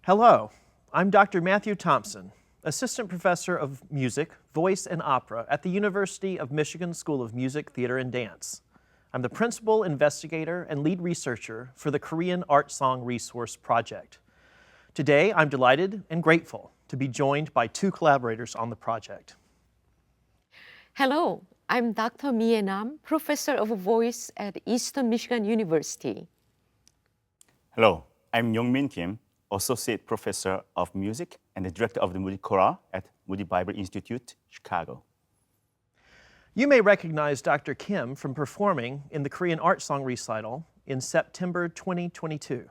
Hello, I'm Dr. Matthew Thompson, Assistant Professor of Music, Voice, and Opera at the University of Michigan School of Music, Theater, and Dance. I'm the Principal Investigator and Lead Researcher for the Korean Art Song Resource Project. Today, I'm delighted and grateful to be joined by two collaborators on the project. Hello, I'm Dr. MeeAe Nam, Professor of Voice at Eastern Michigan University. Hello, I'm Yongmin Kim, Associate Professor of Music and the Director of the Moody Chorale at Moody Bible Institute, Chicago. You may recognize Dr. Kim from performing in the Korean Art Song Recital in September 2022.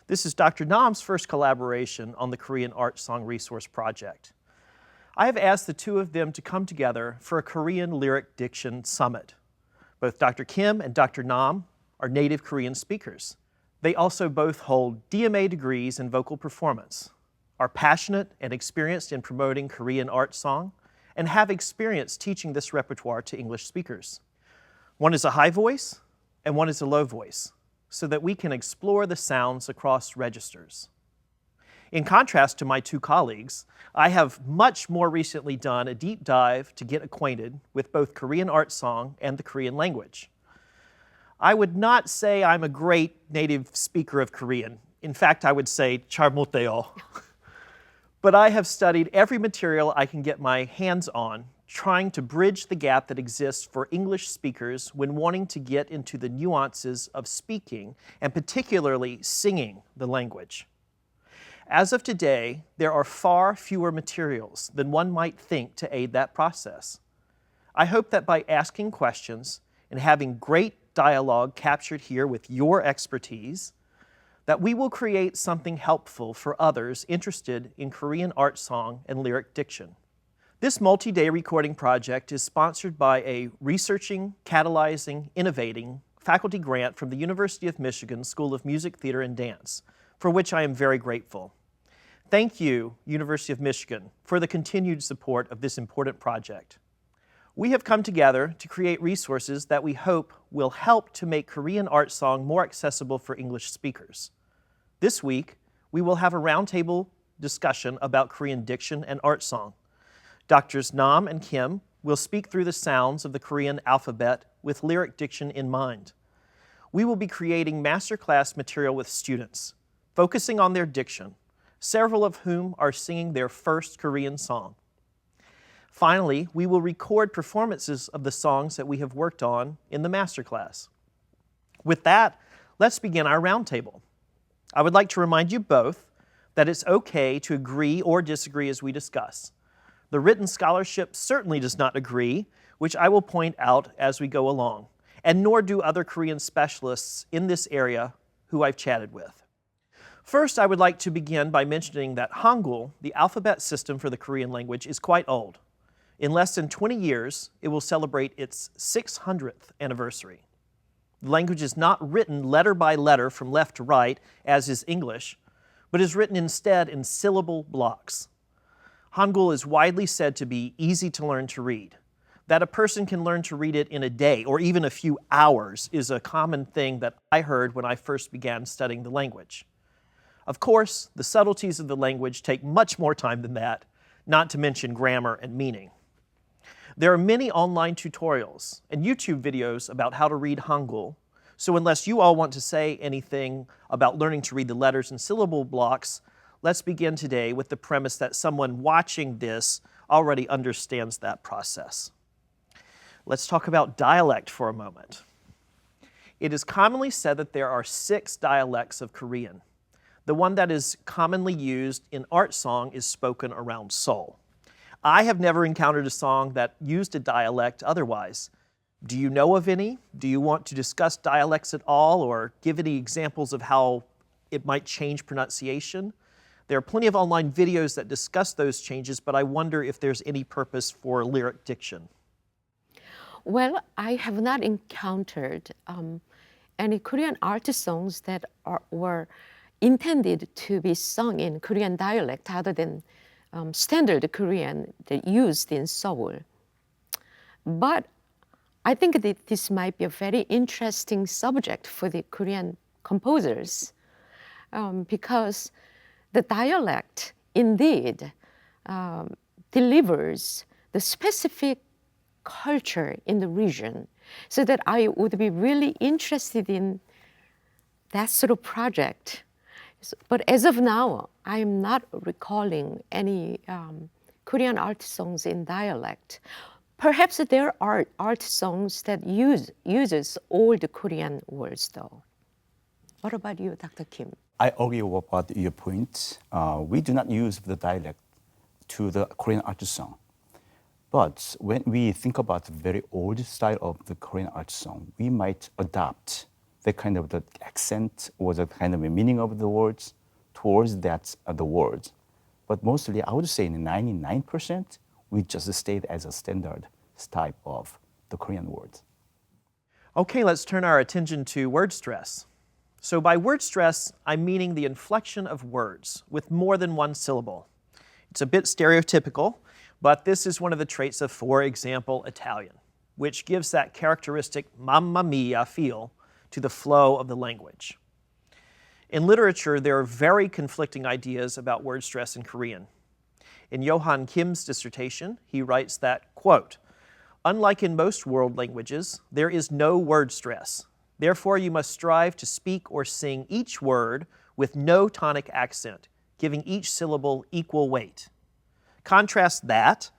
This is Dr. Nam's first collaboration on the Korean Art Song Resource Project. I have asked the two of them to come together for a Korean Lyric Diction Summit. Both Dr. Kim and Dr. Nam are native Korean speakers. They also both hold DMA degrees in vocal performance, are passionate and experienced in promoting Korean art song, and have experience teaching this repertoire to English speakers. One is a high voice and one is a low voice, so that we can explore the sounds across registers. In contrast to my two colleagues, I have much more recently done a deep dive to get acquainted with both Korean art song and the Korean language. I would not say I'm a great native speaker of Korean. In fact, I would say 잘 못해요. But I have studied every material I can get my hands on, trying to bridge the gap that exists for English speakers when wanting to get into the nuances of speaking, and particularly singing the language. As of today, there are far fewer materials than one might think to aid that process. I hope that by asking questions and having great dialogue captured here with your expertise, that we will create something helpful for others interested in Korean art song and lyric diction. This multi-day recording project is sponsored by a Researching, Catalyzing, Innovating faculty grant from the University of Michigan School of Music, Theater, and Dance, for which I am very grateful. Thank you, University of Michigan, for the continued support of this important project. We have come together to create resources that we hope will help to make Korean art song more accessible for English speakers. This week, we will have a roundtable discussion about Korean diction and art song. Drs. Nam and Kim will speak through the sounds of the Korean alphabet with lyric diction in mind. We will be creating masterclass material with students, focusing on their diction, several of whom are singing their first Korean song. Finally, we will record performances of the songs that we have worked on in the masterclass. With that, let's begin our roundtable. I would like to remind you both that it's okay to agree or disagree as we discuss. The written scholarship certainly does not agree, which I will point out as we go along, and nor do other Korean specialists in this area who I've chatted with. First, I would like to begin by mentioning that Hangul, the alphabet system for the Korean language, is quite old. In less than 20 years, it will celebrate its 600th anniversary. The language is not written letter by letter from left to right, as is English, but is written instead in syllable blocks. Hangul is widely said to be easy to learn to read. That a person can learn to read it in a day or even a few hours is a common thing that I heard when I first began studying the language. Of course, the subtleties of the language take much more time than that, not to mention grammar and meaning. There are many online tutorials and YouTube videos about how to read Hangul, so unless you all want to say anything about learning to read the letters in syllable blocks, let's begin today with the premise that someone watching this already understands that process. Let's talk about dialect for a moment. It is commonly said that there are 6 dialects of Korean. The one that is commonly used in art song is spoken around Seoul. I have never encountered a song that used a dialect otherwise. Do you know of any? Do you want to discuss dialects at all or give any examples of how it might change pronunciation? There are plenty of online videos that discuss those changes, but I wonder if there's any purpose for lyric diction. Well, I have not encountered any Korean art songs that were intended to be sung in Korean dialect other than standard Korean that used in Seoul. But I think that this might be a very interesting subject for the Korean composers because the dialect indeed delivers the specific culture in the region, so that I would be really interested in that sort of project. But as of now, I am not recalling any Korean art songs in dialect. Perhaps there are art songs that uses old Korean words though. What about you, Dr. Kim? I agree about your point. We do not use the dialect to the Korean art song. But when we think about the very old style of the Korean art song, we might adopt the kind of the accent or the kind of the meaning of the words towards that the words. But mostly, I would say 99%, we just stayed as a standard type of the Korean words. Okay, let's turn our attention to word stress. So by word stress, I'm meaning the inflection of words with more than one syllable. It's a bit stereotypical, but this is one of the traits of, for example, Italian, which gives that characteristic mamma mia feel to the flow of the language. In literature, there are very conflicting ideas about word stress in Korean. In Hwan Kim's dissertation, he writes that, quote, "Unlike in most world languages, there is no word stress. Therefore, you must strive to speak or sing each word with no tonic accent, giving each syllable equal weight." Contrast that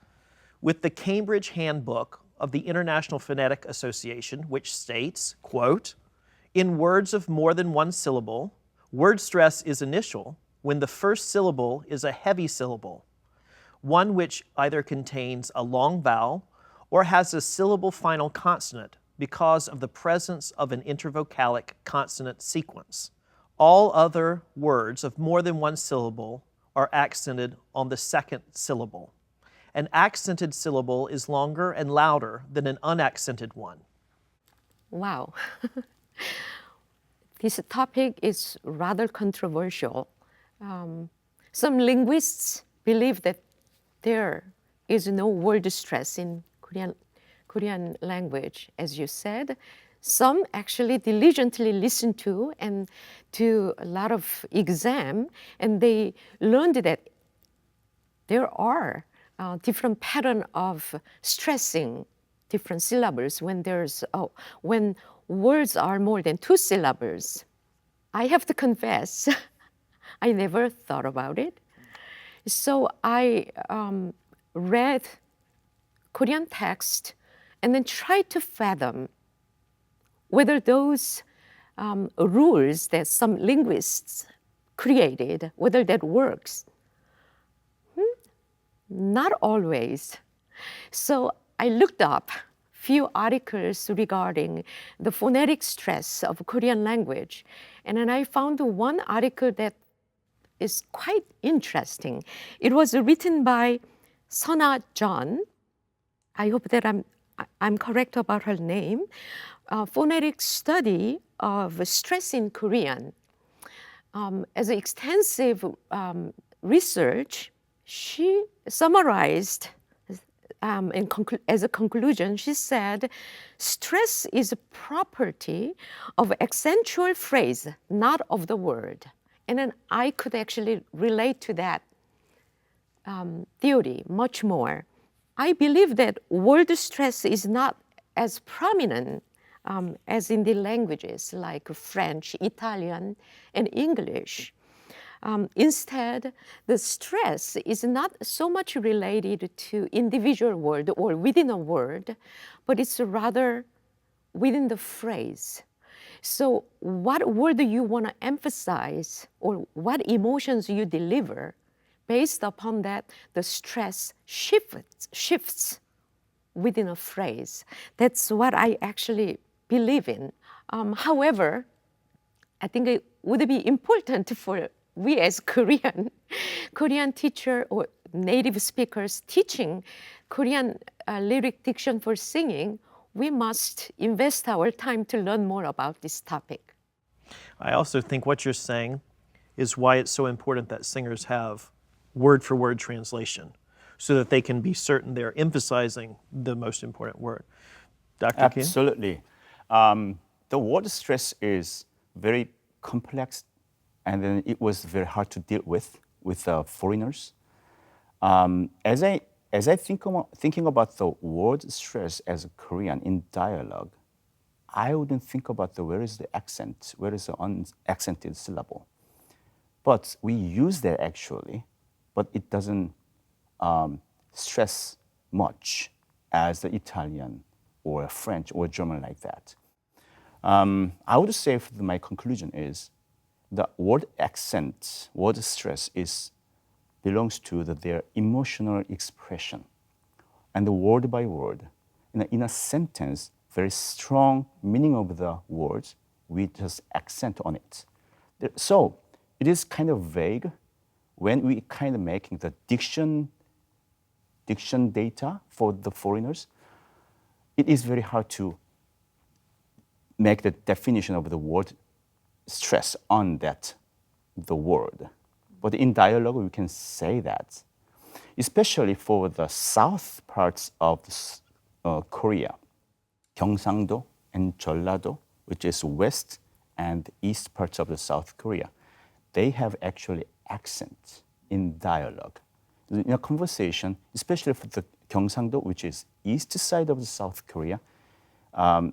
with the Cambridge Handbook of the International Phonetic Association, which states, quote, "In words of more than one syllable, word stress is initial when the first syllable is a heavy syllable, one which either contains a long vowel or has a syllable final consonant because of the presence of an intervocalic consonant sequence. All other words of more than one syllable are accented on the second syllable. An accented syllable is longer and louder than an unaccented one." Wow. This topic is rather controversial. Some linguists believe that there is no word stress in Korean language, as you said. Some actually diligently listen to and do a lot of exam, and they learned that there are different pattern of stressing different syllables when words are more than 2 syllables. I have to confess, I never thought about it. So I read Korean text and then tried to fathom whether those rules that some linguists created, whether that works. Not always. So I looked up few articles regarding the phonetic stress of Korean language. And then I found one article that is quite interesting. It was written by Sona John. I hope that I'm correct about her name. Phonetic study of stress in Korean. As an extensive research, she summarized as a conclusion, she said, stress is a property of accentual phrase, not of the word. And then I could actually relate to that theory much more. I believe that word stress is not as prominent as in the languages like French, Italian, and English. Instead, the stress is not so much related to individual word or within a word, but it's rather within the phrase. So what word you want to emphasize or what emotions you deliver, based upon that, the stress shifts within a phrase. That's what I actually believe in. However, I think it would be important for we as Korean teacher or native speakers teaching Korean lyric diction for singing, we must invest our time to learn more about this topic. I also think what you're saying is why it's so important that singers have word-for-word translation so that they can be certain they're emphasizing the most important word. Dr. Kim? Absolutely. The word stress is very complex and then it was very hard to deal with foreigners. As I thinking about the word stress as a Korean in dialogue, I wouldn't think about where is the accent, where is the unaccented syllable. But we use that actually, but it doesn't stress much as the Italian or French or German like that. I would say my conclusion is the word accent, word stress belongs to their emotional expression. And the word by word, in a sentence, very strong meaning of the words, we just accent on it. So it is kind of vague when we kind of making the diction data for the foreigners. It is very hard to make the definition of the word stress on the word. But in dialogue, we can say that, especially for the south parts of Korea, Gyeongsangdo and Jeollado, which is west and east parts of the South Korea, they have actually accent in dialogue. In a conversation, especially for the Gyeongsangdo, which is east side of the South Korea,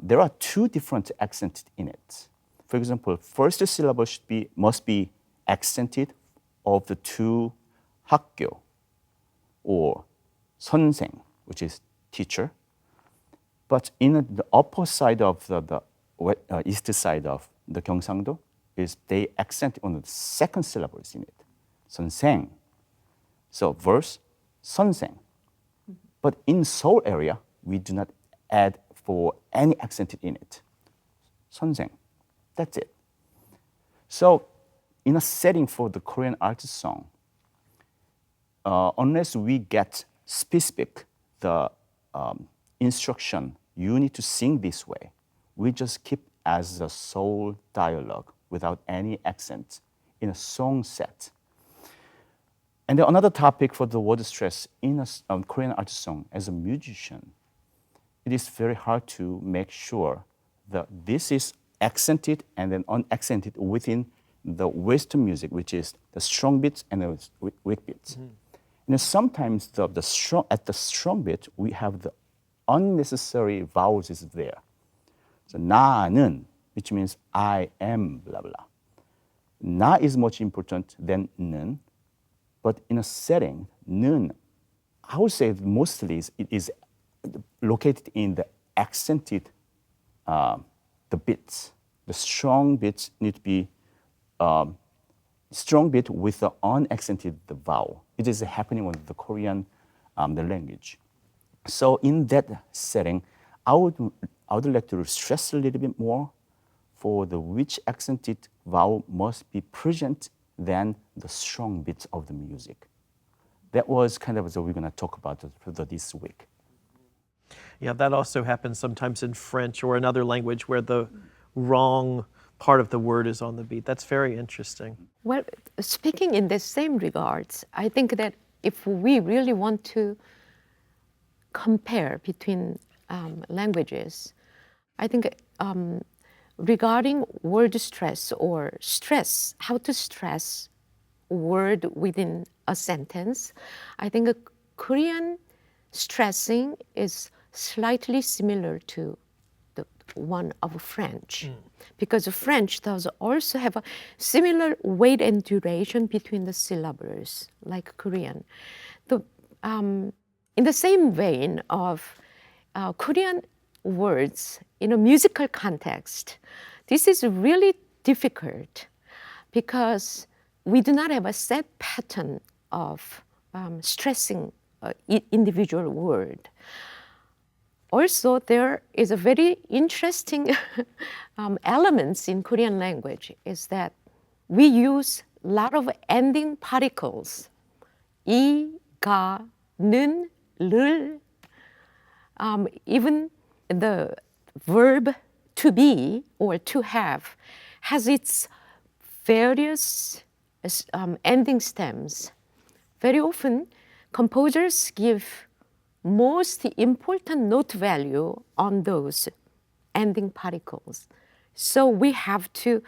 there are two different accents in it. For example, first syllable must be accented of the two 학교 or 선생, which is teacher. But in the upper side of the east side of the Gyeongsangdo is they accent on the second syllables in it, 선생. So verse, 선생. But in Seoul area, we do not add for any accent in it. 선생. That's it. So in a setting for the Korean art song, unless we get specific the instruction, you need to sing this way, we just keep as a Seoul dialogue without any accent in a song set. And another topic for the word stress in a Korean art song, as a musician, it is very hard to make sure that this is accented and then unaccented within the Western music, which is the strong beats and the weak beats. Mm-hmm. And sometimes at the strong beat, we have the unnecessary vowels is there. So 나는, which means I am, blah, blah. 나 is much important than 는, but in a setting, 는, I would say mostly it is located in the accented the beats. The strong beats need to be strong beat with the unaccented the vowel. It is happening with the Korean the language. So in that setting, I would like to stress a little bit more for the which accented vowel must be present than the strong beats of the music. That was kind of what we're going to talk about this week. Yeah, that also happens sometimes in French or another language where the wrong part of the word is on the beat. That's very interesting. Well, speaking in the same regards, I think that if we really want to compare between languages, I think regarding word stress or stress, how to stress a word within a sentence, I think Korean stressing is slightly similar to the one of French, because French does also have a similar weight and duration between the syllables, like Korean. In the same vein of Korean words in a musical context, this is really difficult because we do not have a set pattern of stressing individual word. Also, there is a very interesting elements in Korean language is that we use a lot of ending particles, 이, 가, 는, 를. Even the verb to be or to have has its various ending stems. Very often, composers give most important note value on those ending particles. So we have to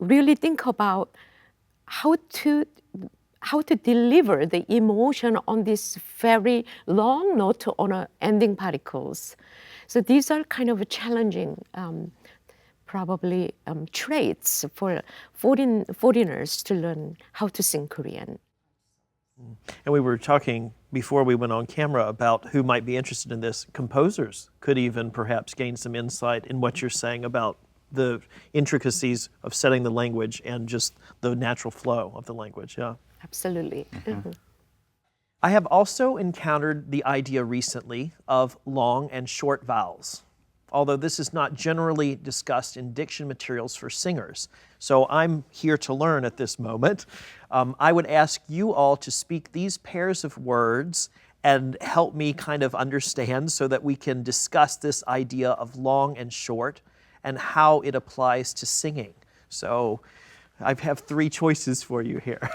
really think about how to deliver the emotion on this very long note on ending particles. So these are kind of challenging, probably traits for foreigners to learn how to sing Korean. And we were talking before we went on camera about who might be interested in this. Composers could even perhaps gain some insight in what you're saying about the intricacies of setting the language and just the natural flow of the language. Yeah. Absolutely. I have also encountered the idea recently of long and short vowels, although this is not generally discussed in diction materials for singers. So I'm here to learn at this moment. I would ask you all to speak these pairs of words and help me kind of understand so that we can discuss this idea of long and short and how it applies to singing. So I have three choices for you here.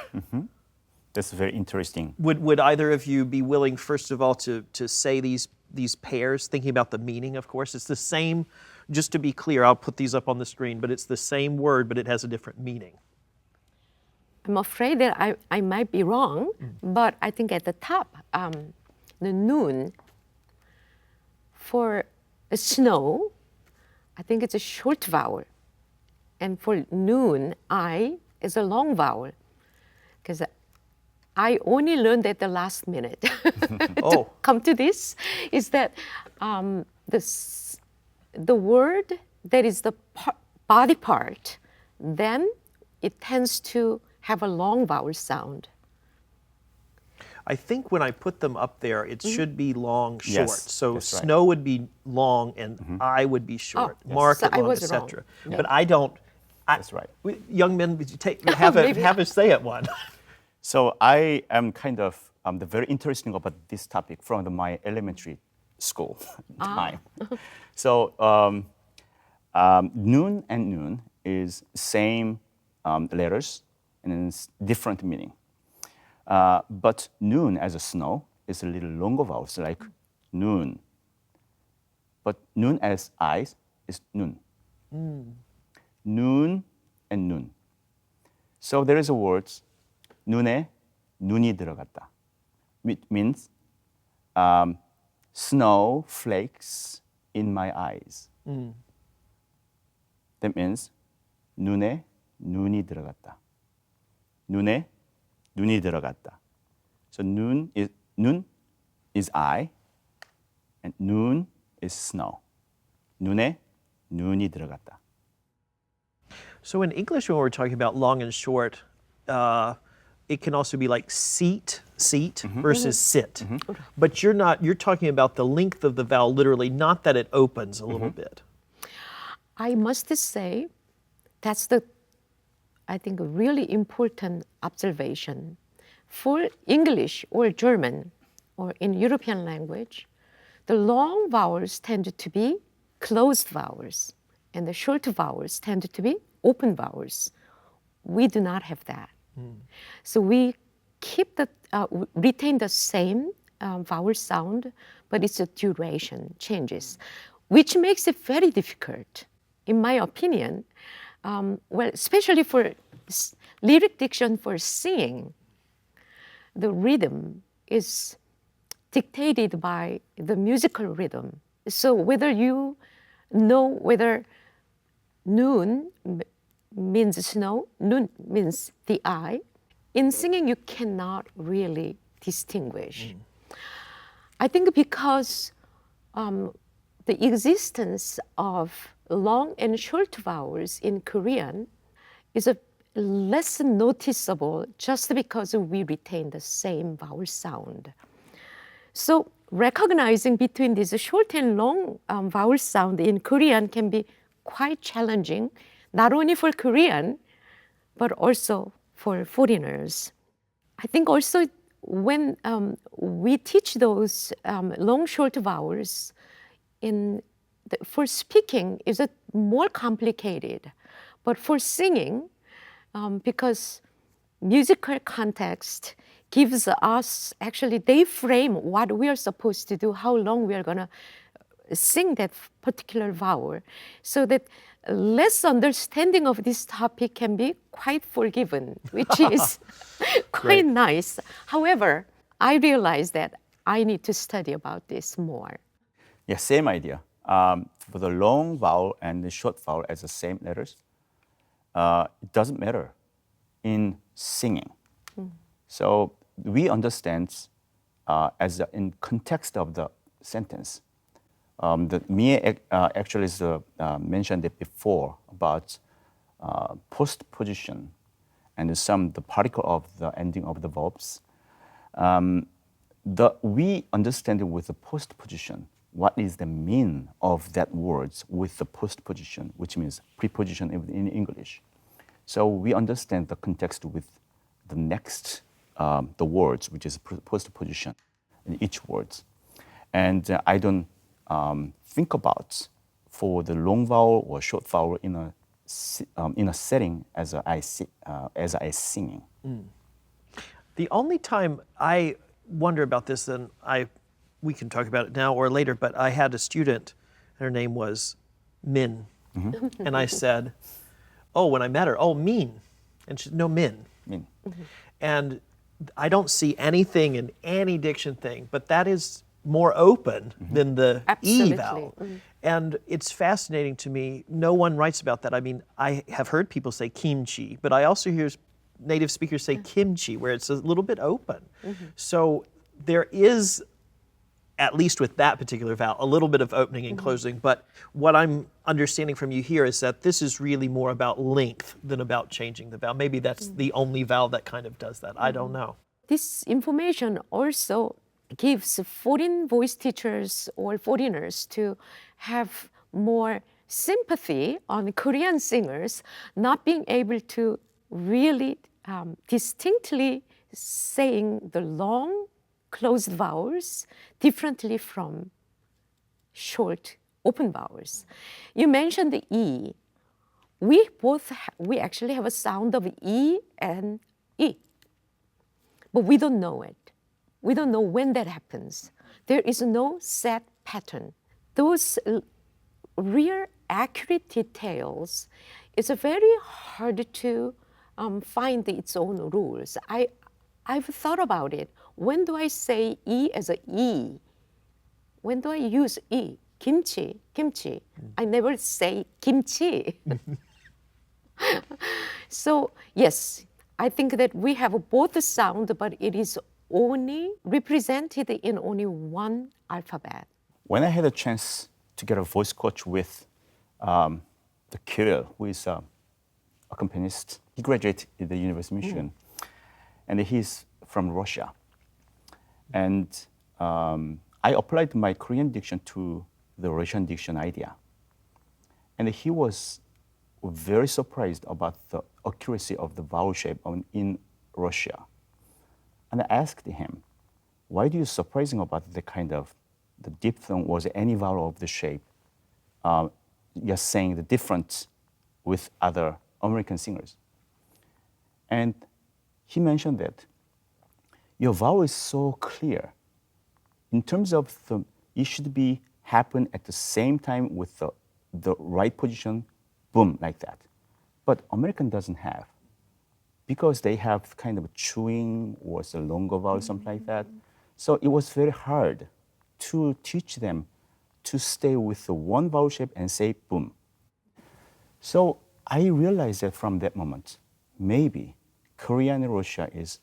That's very interesting. Would either of you be willing, first of all, to say these pairs, thinking about the meaning, of course? It's the same, just to be clear, I'll put these up on the screen, but it's the same word, but it has a different meaning. I'm afraid that I might be wrong, but I think at the top, the noon, for snow, I think it's a short vowel. And for noon, I is a long vowel. Because I only learned at the last minute to come to this, is that the word that is the body part, then it tends to have a long vowel sound. I think when I put them up there, it should be long, short. Yes, So that's right. snow would be long and I would be short. yes. Market So I long, was etc. wrong. But I don't. That's right. Young men, would you have a say at one? So I am kind of very interesting about this topic from my elementary school time. So noon and noon is same letters and it's different meaning. But noon as a snow is a little longer vowels like noon. But noon as eyes is noon. Noon and noon. So there is a word 눈에 눈이 들어갔다. It means snow flakes in my eyes. That means 눈에 눈이 들어갔다. 눈에 눈이 들어갔다. So 눈 is eye and 눈 is snow. 눈에 눈이 들어갔다. So in English, when we're talking about long and short, it can also be like seat versus sit. But you're talking about the length of the vowel literally, not that it opens a little bit. I must say, that's I think, a really important observation. For English or German or in European language, the long vowels tend to be closed vowels and the short vowels tend to be open vowels. We do not have that. So we retain the same vowel sound, but its duration changes, which makes it very difficult, in my opinion. Well, especially for lyric diction for singing, the rhythm is dictated by the musical rhythm. So whether you know whether noon means snow, noon means the eye, in singing you cannot really distinguish. I think because the existence of long and short vowels in Korean is less noticeable just because we retain the same vowel sound. So recognizing between this short and long vowel sound in Korean can be quite challenging, not only for Korean, but also for foreigners. I think also when we teach those long, short vowels, for speaking is more complicated, but for singing, because musical context gives us, actually they frame what we are supposed to do, how long we are going to sing that particular vowel, so that less understanding of this topic can be quite forgiven, which is quite Great. nice. However, I realize that I need to study about this more. Yeah, same idea. For the long vowel and the short vowel as the same letters, it doesn't matter in singing. So we understand in context of the sentence. The MeeAe actually is mentioned it before about postposition and the particle of the ending of the verbs. We understand it with the postposition. What is the mean of that words with the postposition, which means preposition in English. So we understand the context with the next, the words, which is postposition in each words. And I don't think about for the long vowel or short vowel in a setting as I sing. The only time I wonder about this, and we can talk about it now or later, but I had a student, her name was Min. And I said, oh, when I met her, oh, Mean. And she said, no, Min. Min. And I don't see anything in any diction thing, but that is more open than the E Absolutely. vowel. And it's fascinating to me. No one writes about that. I mean, I have heard people say kimchi, but I also hear native speakers say kimchi, where it's a little bit open. So there is, at least with that particular vowel, a little bit of opening and closing. But what I'm understanding from you here is that this is really more about length than about changing the vowel. Maybe that's the only vowel that kind of does that. I don't know. This information also gives foreign voice teachers or foreigners to have more sympathy on Korean singers not being able to really distinctly saying the long closed vowels differently from short open vowels. You mentioned the E. We actually have a sound of E and E, but we don't know it. We don't know when that happens. There is no set pattern. Those real accurate details, it's very hard to find its own rules. I've thought about it. When do I say E as a E? When do I use E? Kimchi, kimchi. I never say kimchi. So yes, I think that we have both the sound, but it is only represented in only one alphabet. When I had a chance to get a voice coach with the Girard, who is a pianist, he graduated at the University of Michigan, and he's from Russia. And I applied my Korean diction to the Russian diction idea. And he was very surprised about the accuracy of the vowel shape in Russia. And I asked him, why do you surprising about the kind of the diphthong was any vowel of the shape? You're saying the difference with other American singers. And he mentioned that your vowel is so clear. In terms of it should be happen at the same time with the right position, boom, like that. But American doesn't have, because they have kind of chewing or a longer vowel, something like that. So it was very hard to teach them to stay with the one vowel shape and say boom. So I realized that from that moment, maybe Korea and Russia is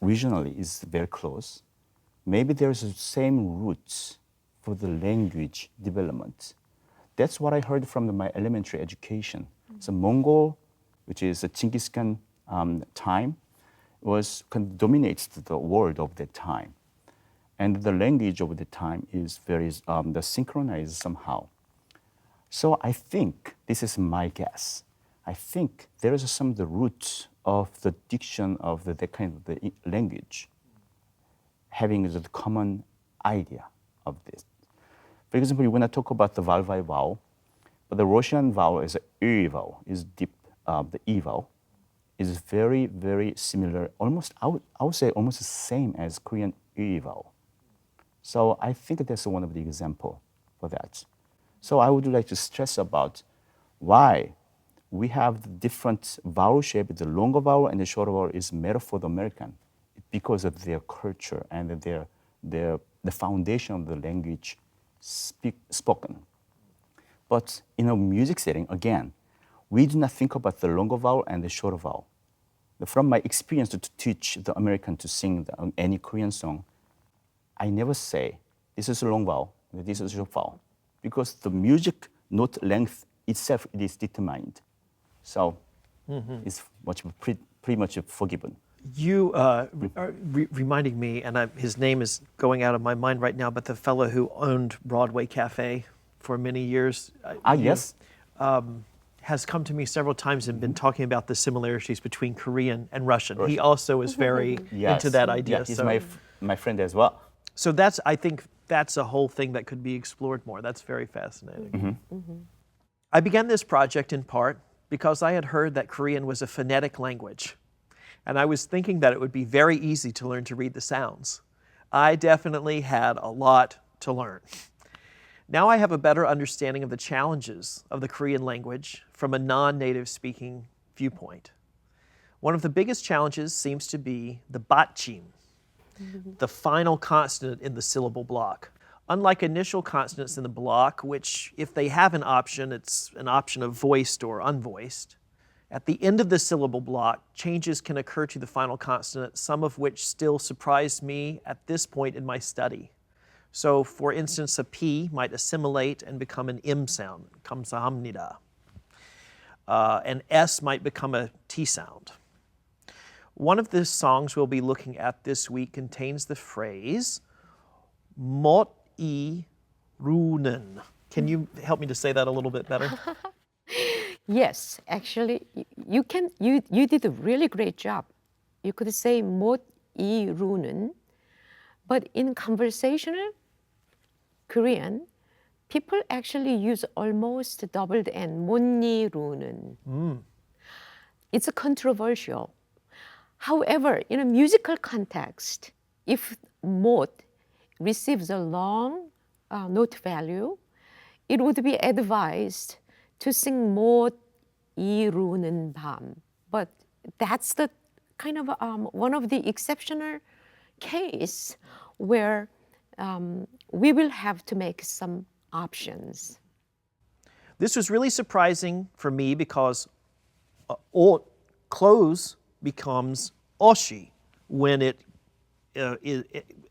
regionally is very close. Maybe there's the same roots for the language development. That's what I heard from my elementary education. So Mongol, which is a Genghis Khan time, dominates the world of that time. And the language of the time is very synchronized somehow. So I think, this is my guess, I think there is some of the roots of the diction of the kind of the language having the common idea of this. For example, when I talk about the vowel by vowel, but the Russian vowel is an E vowel, is deep, the E vowel is very, very similar, almost, I would say almost the same as Korean E vowel. So I think that's one of the example for that. So I would like to stress about why we have the different vowel shape. The longer vowel and the shorter vowel is made for the American because of their culture and the foundation of the language spoken. But in a music setting, again, we do not think about the longer vowel and the shorter vowel. From my experience to teach the American to sing any Korean song, I never say, this is a long vowel, this is a short vowel, because the music note length itself is determined. So it's pretty much forgiven. You are reminding me, and his name is going out of my mind right now, but the fellow who owned Broadway Cafe for many years. Yes. Has come to me several times and been talking about the similarities between Korean and Russian. He also is very into that idea. Yeah, he's my friend as well. So I think that's a whole thing that could be explored more. That's very fascinating. I began this project in part because I had heard that Korean was a phonetic language. And I was thinking that it would be very easy to learn to read the sounds. I definitely had a lot to learn. Now I have a better understanding of the challenges of the Korean language from a non-native speaking viewpoint. One of the biggest challenges seems to be the Batchim, the final consonant in the syllable block. Unlike initial consonants in the block, which if they have an option, it's an option of voiced or unvoiced, at the end of the syllable block, changes can occur to the final consonant, some of which still surprised me at this point in my study. So, for instance, a P might assimilate and become an M sound, 감사합니다. An S might become a T sound. One of the songs we'll be looking at this week contains the phrase MeeAe Nam. Can you help me to say that a little bit better? Yes, actually, you did a really great job. You could say MeeAe Nam, but in conversational Korean, people actually use almost doubled N, MeeAe Nam. It's a controversial. However, in a musical context, if mod receives a long note value, it would be advised to sing mod 이루는 밤. But that's the kind of one of the exceptional case where we will have to make some options. This was really surprising for me because close becomes oshi when it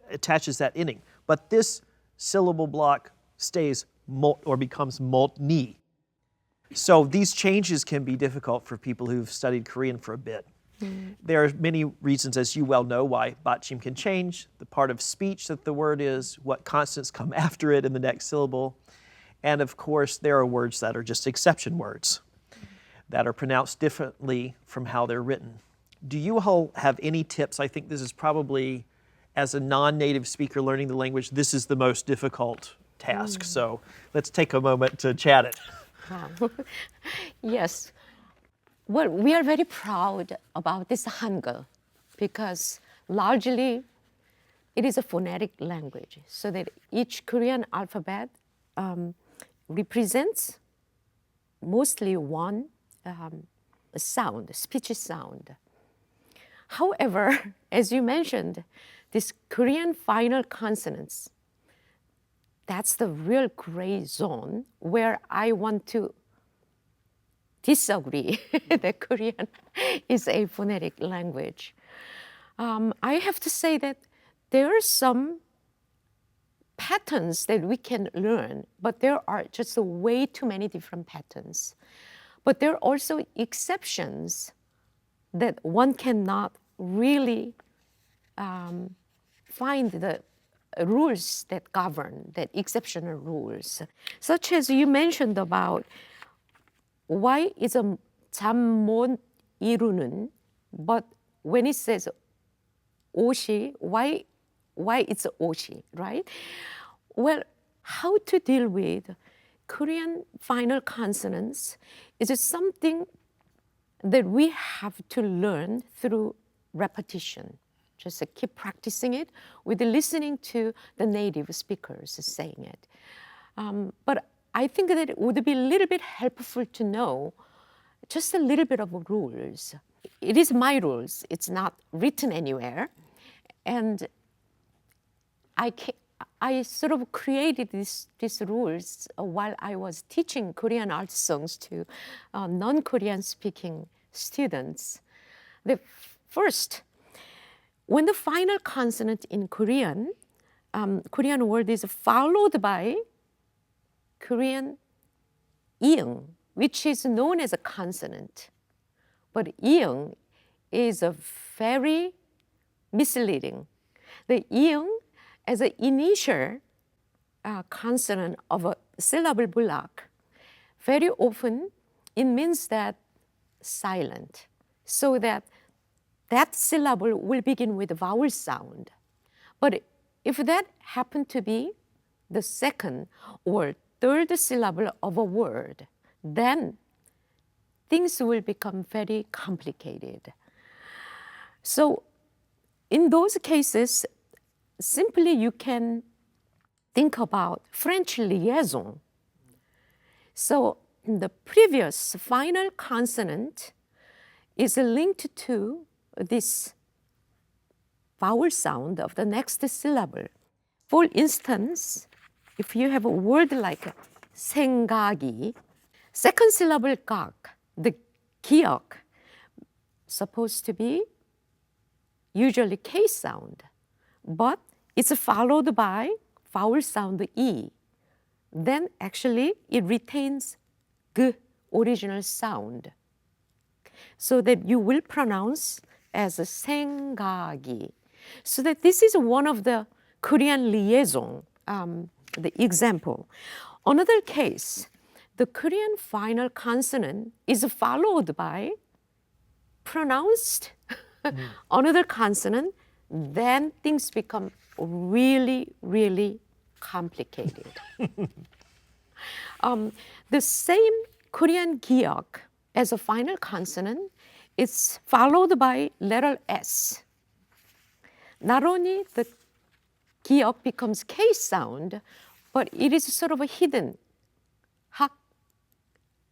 attaches that ending. But this syllable block stays mot or becomes motni. So these changes can be difficult for people who've studied Korean for a bit. There are many reasons, as you well know, why Batchim can change, the part of speech that the word is, what consonants come after it in the next syllable. And of course, there are words that are just exception words that are pronounced differently from how they're written. Do you all have any tips? I think this is probably, as a non-native speaker learning the language, this is the most difficult task. So let's take a moment to chat it. Yes. Well, we are very proud about this Hangul because largely it is a phonetic language, so that each Korean alphabet represents mostly one sound, speech sound. However, as you mentioned, this Korean final consonants, that's the real gray zone where I want to disagree that Korean is a phonetic language. I have to say that there are some patterns that we can learn, but there are just way too many different patterns. But there are also exceptions that one cannot really find the rules that govern, that exceptional rules, such as you mentioned about why is a 잠 못 이루는, but when it says 오시, why it's 오시, right? Well, how to deal with Korean final consonants is something that we have to learn through repetition. Just keep practicing it with listening to the native speakers saying it. But I think that it would be a little bit helpful to know just a little bit of rules. It is my rules. It's not written anywhere. And I sort of created these rules while I was teaching Korean art songs to non-Korean speaking students. The first, when the final consonant in Korean word is followed by Korean iung, which is known as a consonant. But iung is a very misleading. The iung as an initial consonant of a syllable block, very often it means that silent, so that that syllable will begin with a vowel sound. But if that happened to be the second or third syllable of a word, then things will become very complicated. So in those cases, simply you can think about French liaison. So the previous final consonant is linked to this vowel sound of the next syllable. For instance, if you have a word like 생각이, second syllable 각, the 기억, supposed to be usually K sound, but it's followed by vowel sound E. Then actually it retains G original sound, so that you will pronounce as a 생각이. So that this is one of the Korean liaison, the example. Another case, the Korean final consonant is followed by pronounced another consonant, then things become really, really complicated. The same Korean 기억 as a final consonant is followed by letter S. Not only the 기억 becomes K sound, but it is sort of a hidden. 학,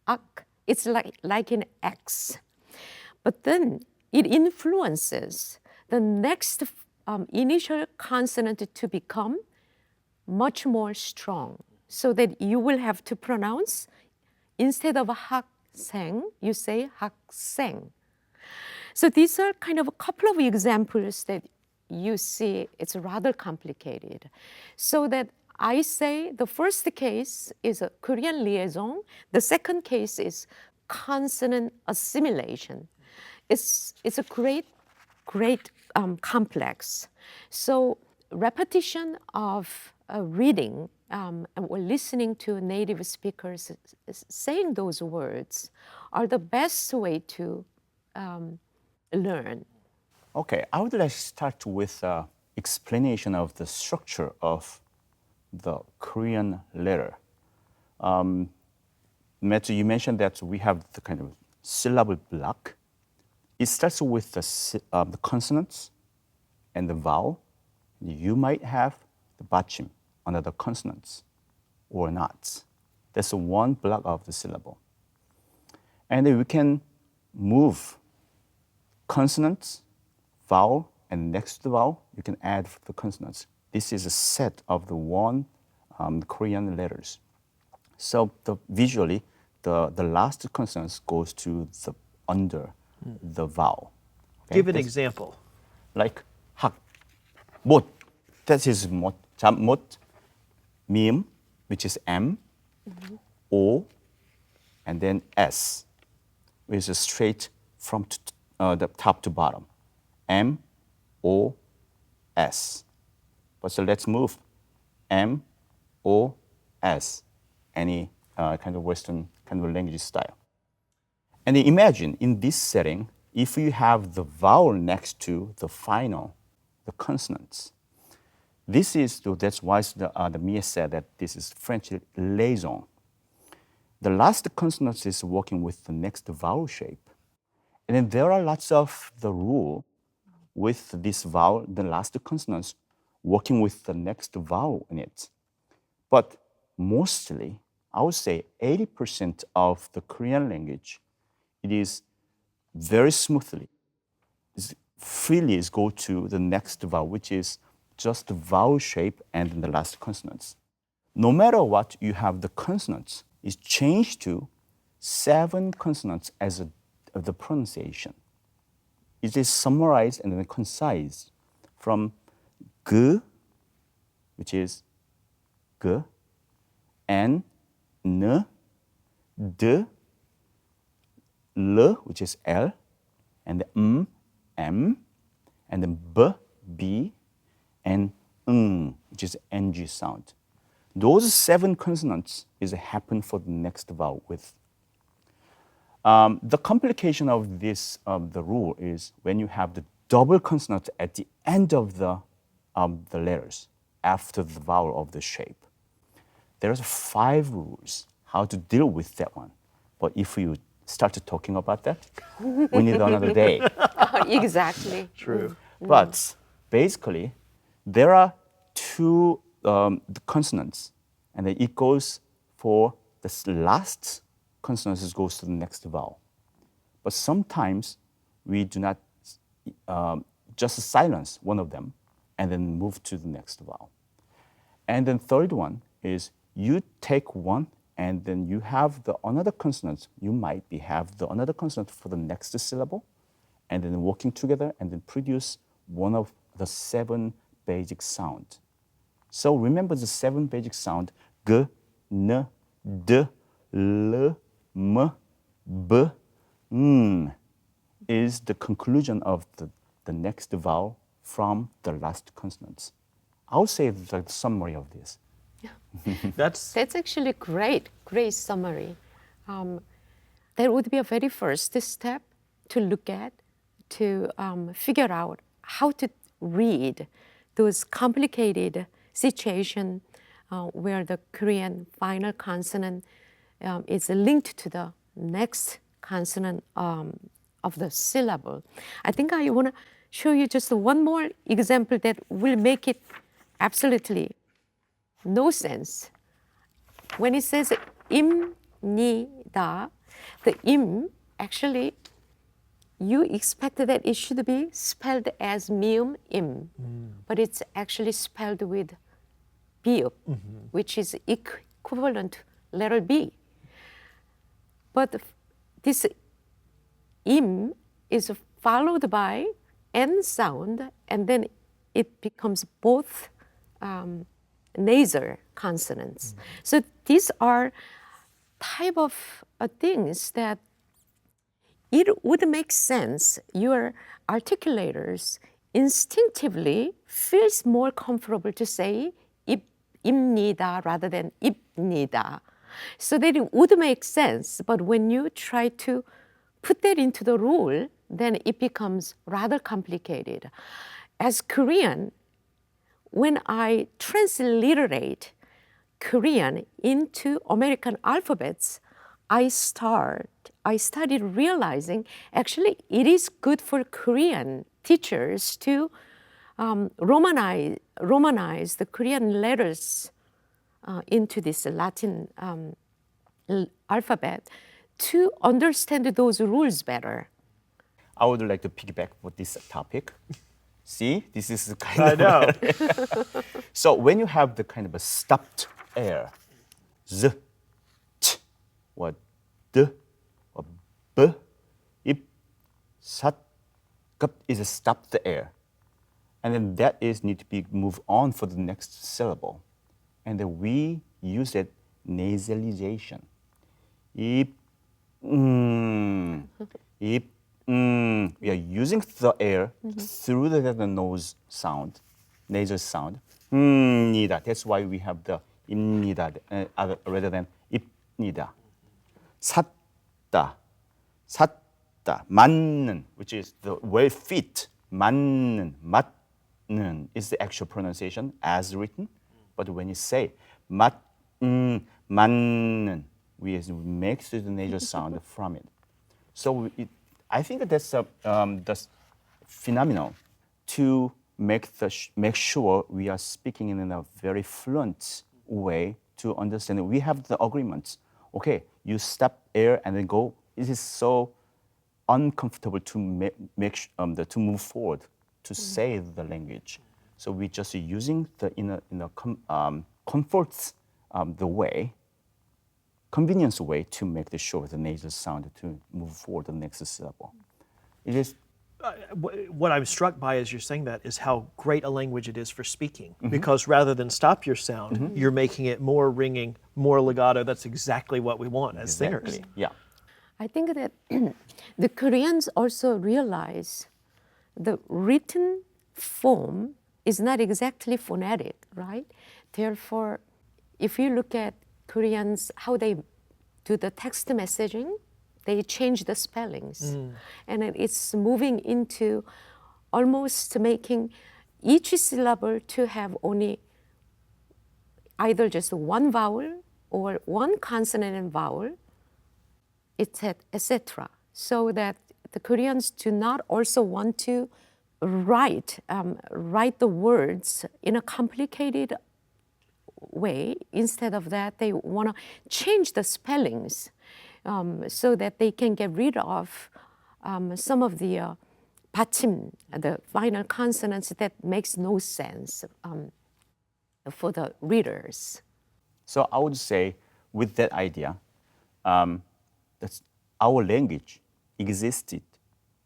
악, it's like an X. But then it influences the next initial consonant to become much more strong, so that you will have to pronounce, instead of 학생, you say 학생. So these are kind of a couple of examples that you see it's rather complicated. So that I say the first case is a Korean liaison, the second case is consonant assimilation. It's a great complex. So repetition of reading or listening to native speakers saying those words are the best way to learn. Okay, I would like to start with explanation of the structure of the Korean letter. Matthew, you mentioned that we have the kind of syllable block. It starts with the consonants and the vowel. You might have the Batchim under the consonants or not. That's one block of the syllable. And then we can move consonants, vowel, and next to the vowel, you can add the consonants. This is a set of the Korean letters. So visually, the last consonant goes to the under the vowel. Okay? Give an example. Like 학, 못, that is 못, 못, 미음, which is M, O, and then S, which is straight from the top to bottom. M, O, S. But so let's move M, O, S, any kind of Western kind of language style. And then imagine in this setting, if you have the vowel next to the final, the consonants. That's why the MeeAe said that this is French liaison. The last consonant is working with the next vowel shape. And then there are lots of the rule with this vowel, the last consonants, working with the next vowel in it. But mostly, I would say 80% of the Korean language, it is very smoothly, freely go to the next vowel, which is just the vowel shape and then the last consonants. No matter what, you have the consonants is changed to 7 consonants as the pronunciation. It is summarized and then concise from g, which is g, n, n, d, l, which is l, and then m, and then b, b, and ng, which is ng sound. Those 7 consonants is happen for the next vowel with. The complication of this the rule is when you have the double consonant at the end of the letters after the vowel of the shape. There's 5 rules how to deal with that one. But if you start talking about that, we need another day. Exactly. True. But basically, there are 2 consonants, and then it goes for the last consonant goes to the next vowel. But sometimes we do not just silence one of them and then move to the next vowel. And then third one is you take one and then you have the another consonant. You might have the another consonant for the next syllable, and then working together and then produce one of the 7 basic sound. So remember the 7 basic sound: g, n, d, l, m, b, n is the conclusion of the next vowel from the last consonants. I would say the summary of this. That's actually great summary. That would be a very first step to look at, to figure out how to read those complicated situation where the Korean final consonant is linked to the next consonant of the syllable. I think I want to show you just one more example that will make it absolutely no sense. When it says im니다, the im actually, you expect that it should be spelled as mium im, but it's actually spelled with biup, which is equivalent to letter B. But this im is followed by n sound, and then it becomes both nasal consonants. So these are type of things that it would make sense. Your articulators instinctively feels more comfortable to say 입니다 rather than 입니다. So that it would make sense, but when you try to put that into the rule, then it becomes rather complicated. As Korean, when I transliterate Korean into American alphabets, I started realizing actually it is good for Korean teachers to romanize the Korean letters into this Latin alphabet to understand those rules better. I would like to piggyback with this topic. See, this is kind I of. know. So when you have the kind of a stopped air, z, ch, or d, or b, ip, sat, gup is a stopped air, and then that is need to be moved on for the next syllable, and then we use it nasalization. Ip, ip. We are using the air through the nose sound, nasal sound. That's why we have the 입니다 rather than 입니다. 샀다, 샀다. 맞는, which is the well fit. 맞는, 맞는 is the actual pronunciation as written. But when you say 맞는, we make the nasal sound from it. So I think that's the phenomenon to make sure we are speaking in a very fluent way to understand it. We have the agreements. Okay, you step air and then go. It is so uncomfortable to to move forward to say the language. So we just using the comforts the way, convenience way to make the sure the nasal sound to move forward the next syllable. It is. What I'm struck by as you're saying that is how great a language it is for speaking. Because rather than stop your sound, you're making it more ringing, more legato. That's exactly what we want as singers. Yeah. I think that the Koreans also realize the written form is not exactly phonetic, right? Therefore, if you look at Koreans, how they do the text messaging, they change the spellings. And it's moving into almost making each syllable to have only either just one vowel or one consonant and vowel, etc. So that the Koreans do not also want to write the words in a complicated way. Instead of that, they want to change the spellings so that they can get rid of some of the Batchim, the final consonants that makes no sense for the readers. So I would say, with that idea, that our language existed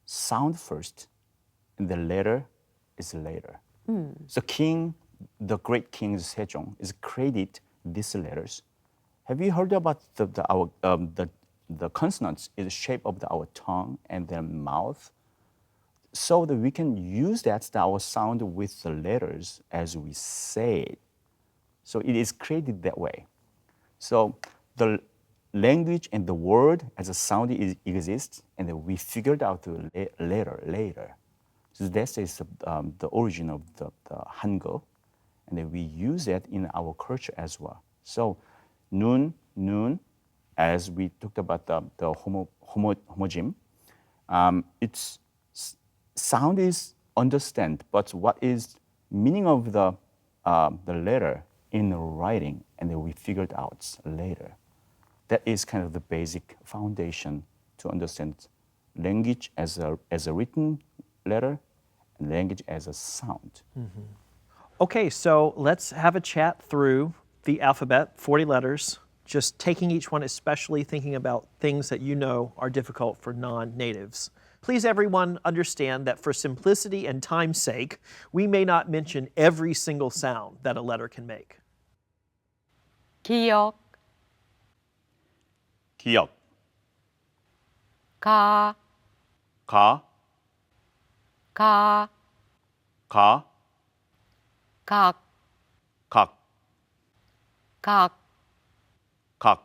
sound first, and the letter is later. So the great king Sejong is created these letters. Have you heard about the consonants is the shape of our tongue and the mouth? So that we can use our sound with the letters as we say it. So it is created that way. So the language and the word as a sound exists, and then we figured out the letter later. So that is the origin of the Hangul, and then we use that in our culture as well. So noon, as we talked about the homojim, its sound is understand, but what is meaning of the letter in writing, and then we figured out later. That is kind of the basic foundation to understand language as a written letter and language as a sound. Okay, so let's have a chat through the alphabet, 40 letters, just taking each one, especially thinking about things that you know are difficult for non-natives. Please, everyone, understand that for simplicity and time's sake, we may not mention every single sound that a letter can make. 기억, 기억, 가, 가, 가, 가, 각, 각, 각. 각.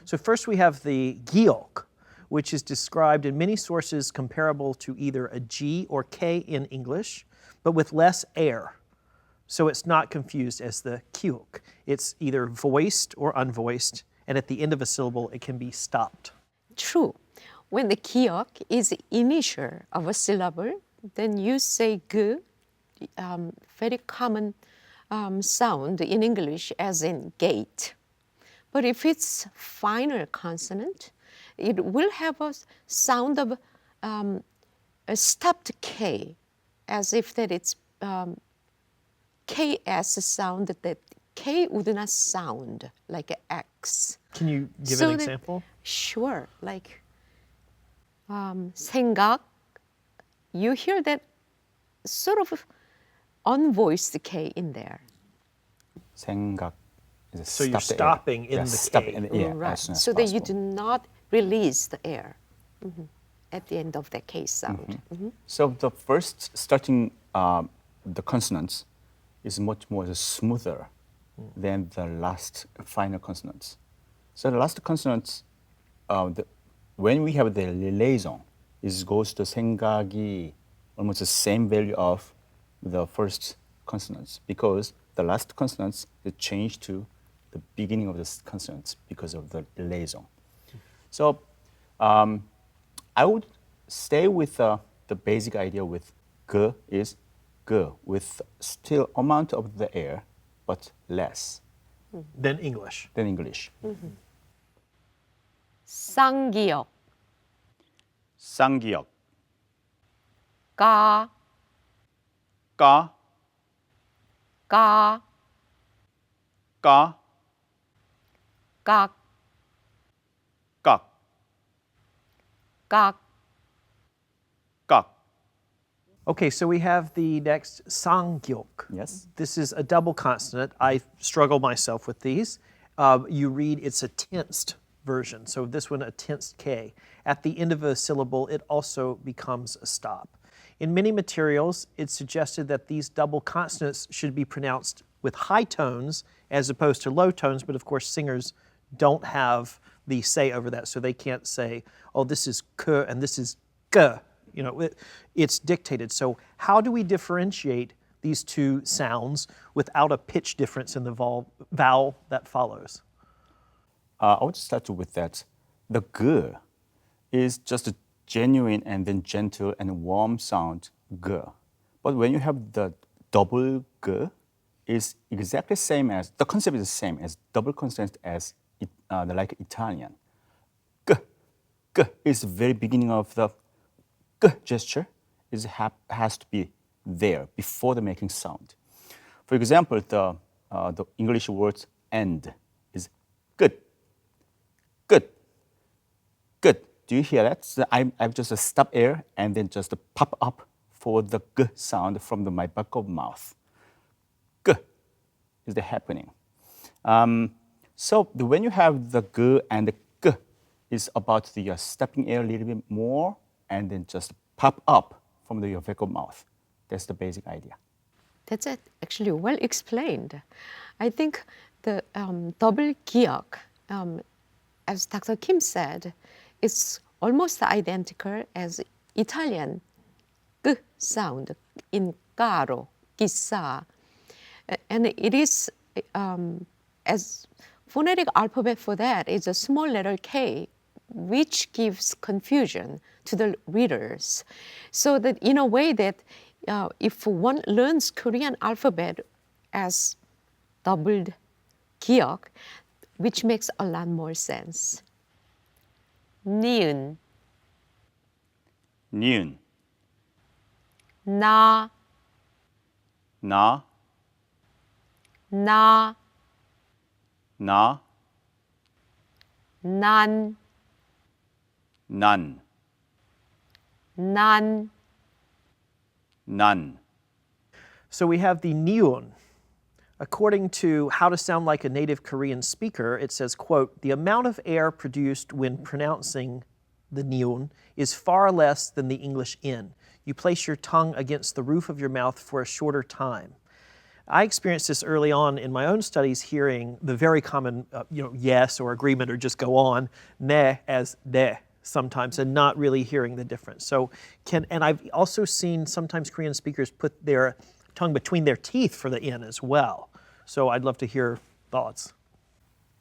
So first we have the giok, which is described in many sources comparable to either a G or K in English, but with less air. So it's not confused as the kyuk. It's either voiced or unvoiced, and at the end of a syllable, it can be stopped. True. When the 기억 is initial of a syllable, then you say g, very common sound in English as in gate. But if it's final consonant, it will have a sound of a stopped K, as if that it's KS sound, that K would not sound like an X. Can you give So an that- example? Sure, like 생각, you hear that sort of unvoiced K in there. 생각 is a So you're stop the air. stopping in Yeah, the stop K. it in the air Right. as soon as So that you possible. do not release the air at the end of the K sound. So the first starting the consonants is much more smoother than the last final consonants. So the last consonants, when we have the liaison, it goes to 생각이 almost the same value of the first consonants, because the last consonants is changed to the beginning of the consonants because of the liaison. So I would stay with the basic idea with g is g with still amount of the air, but less. than English. than English. 쌍기역, 쌍기역, 까, 까, 까, 까, 깍, 깍, 깍, 깍. Okay, so we have the next Sangyok. Yes. This is a double consonant. I struggle myself with these. You read it's a tensed version, so this one a tensed K. At the end of a syllable, it also becomes a stop. In many materials, it's suggested that these double consonants should be pronounced with high tones as opposed to low tones, but of course singers don't have the say over that, so they can't say, oh, this is k and this is g. You know, it's dictated. So how do we differentiate these two sounds without a pitch difference in the vowel that follows? I would start with that. The g is just a genuine and then gentle and warm sound g. But when you have the double g, is exactly same as the concept is the same as double consonant as like Italian. G, g is the very beginning of the g gesture. Is has to be there before the making sound. For example, the English word "end" is good, good, good. Do you hear that? So I've just stop air and then just pop up for the g sound from my back of mouth. G is the happening. So when you have the g and the g, is about the stepping air a little bit more and then just pop up from your back of mouth. That's the basic idea. That's it. Actually, well explained. I think the double 기역, as Dr. Kim said, is almost identical as Italian g sound in caro, chissà. And it is, as phonetic alphabet for that is a small letter K, which gives confusion to the readers. So that in a way that if one learns Korean alphabet as doubled 기역, which makes a lot more sense. 니은, 니은, 나, 나, 나, 나, 난, 난, 난. 난. So we have the niun. According to How to Sound Like a Native Korean Speaker, it says, quote, the amount of air produced when pronouncing the niun is far less than the English N. You place your tongue against the roof of your mouth for a shorter time. I experienced this early on in my own studies, hearing the very common, yes or agreement or just go on, ne as de sometimes, and not really hearing the difference. So and I've also seen sometimes Korean speakers put their tongue between their teeth for the N as well. So I'd love to hear thoughts.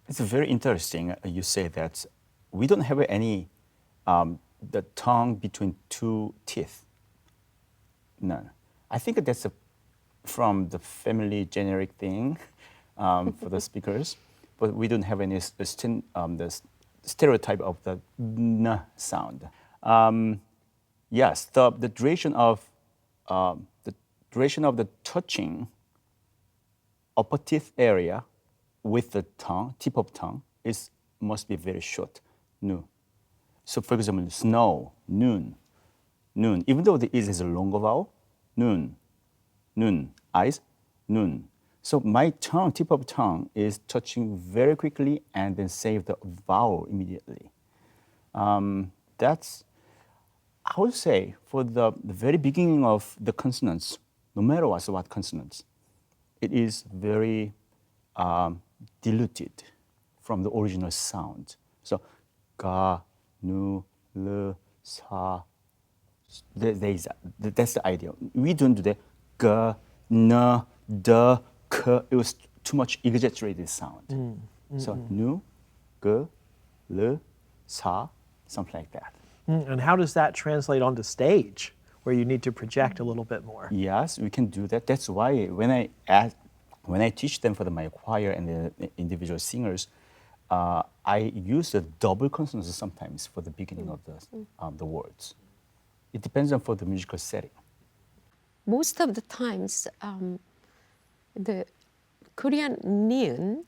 It's very interesting. You say that we don't have any the tongue between two teeth. None. I think that's from the family generic thing for the speakers, but we don't have any the stereotype of the n sound. Yes, the duration of the touching upper teeth area with the tongue, tip of tongue, must be very short. Nu. So, for example, snow, noon, noon. Even though the is a longer vowel, noon, noon. Eyes, noon. So my tongue, tip of tongue, is touching very quickly and then save the vowel immediately. That's, I would say, for the very beginning of the consonants, no matter what consonants, it is very diluted from the original sound. So, ga, nu, le, sa. That's the idea. We don't do that. Ga, na, da, k. It was too much exaggerated sound. So, nu, ge, le, sa, something like that. And how does that translate onto stage, where you need to project a little bit more? Yes, we can do that. That's why when I when I teach them for my choir and the individual singers, I use the double consonants sometimes for the beginning of the words. It depends on for the musical setting. Most of the times, the Korean niun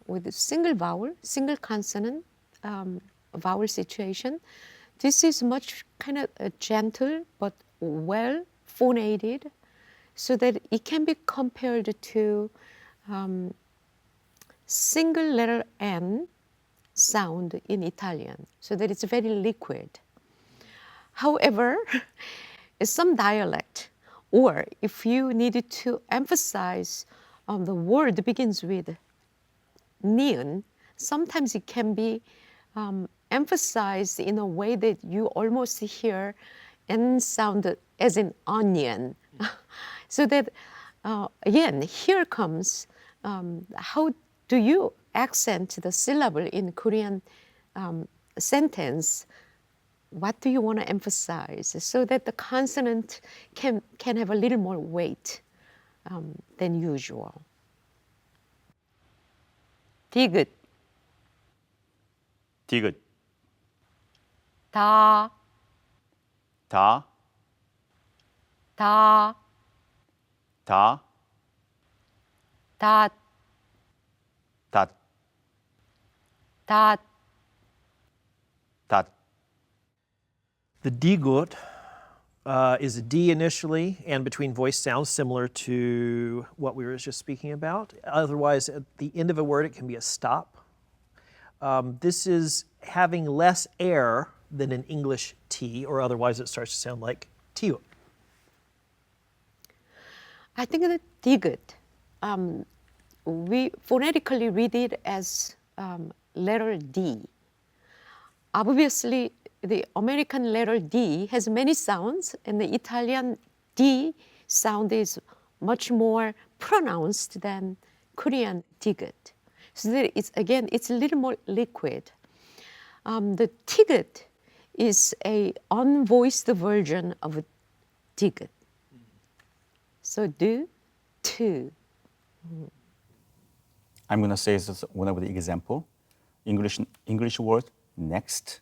with a single vowel, single consonant vowel situation, this is much kind of gentle but well phonated, so that it can be compared to single letter N sound in Italian, so that it's very liquid. However, some dialect, or if you needed to emphasize the word that begins with niun, sometimes it can be emphasized in a way that you almost hear N sound as an onion. So that, again, here comes how do you accent the syllable in Korean sentence? What do you want to emphasize so that the consonant can have a little more weight than usual? 디귿, 디귿, 다, 다, 다, 다, 닷, 닷, 닷. 닷. The digut is a D initially and between voice sounds, similar to what we were just speaking about. Otherwise, at the end of a word, it can be a stop. This is having less air than an English T, or otherwise it starts to sound like tiut. I think that 디귿, we phonetically read it as letter D. Obviously, the American letter D has many sounds, and the Italian D sound is much more pronounced than Korean 디귿. So that it's, again, it's a little more liquid. The 디귿 is a unvoiced version of 디귿. So do, to. I'm going to say this one of the example. English word next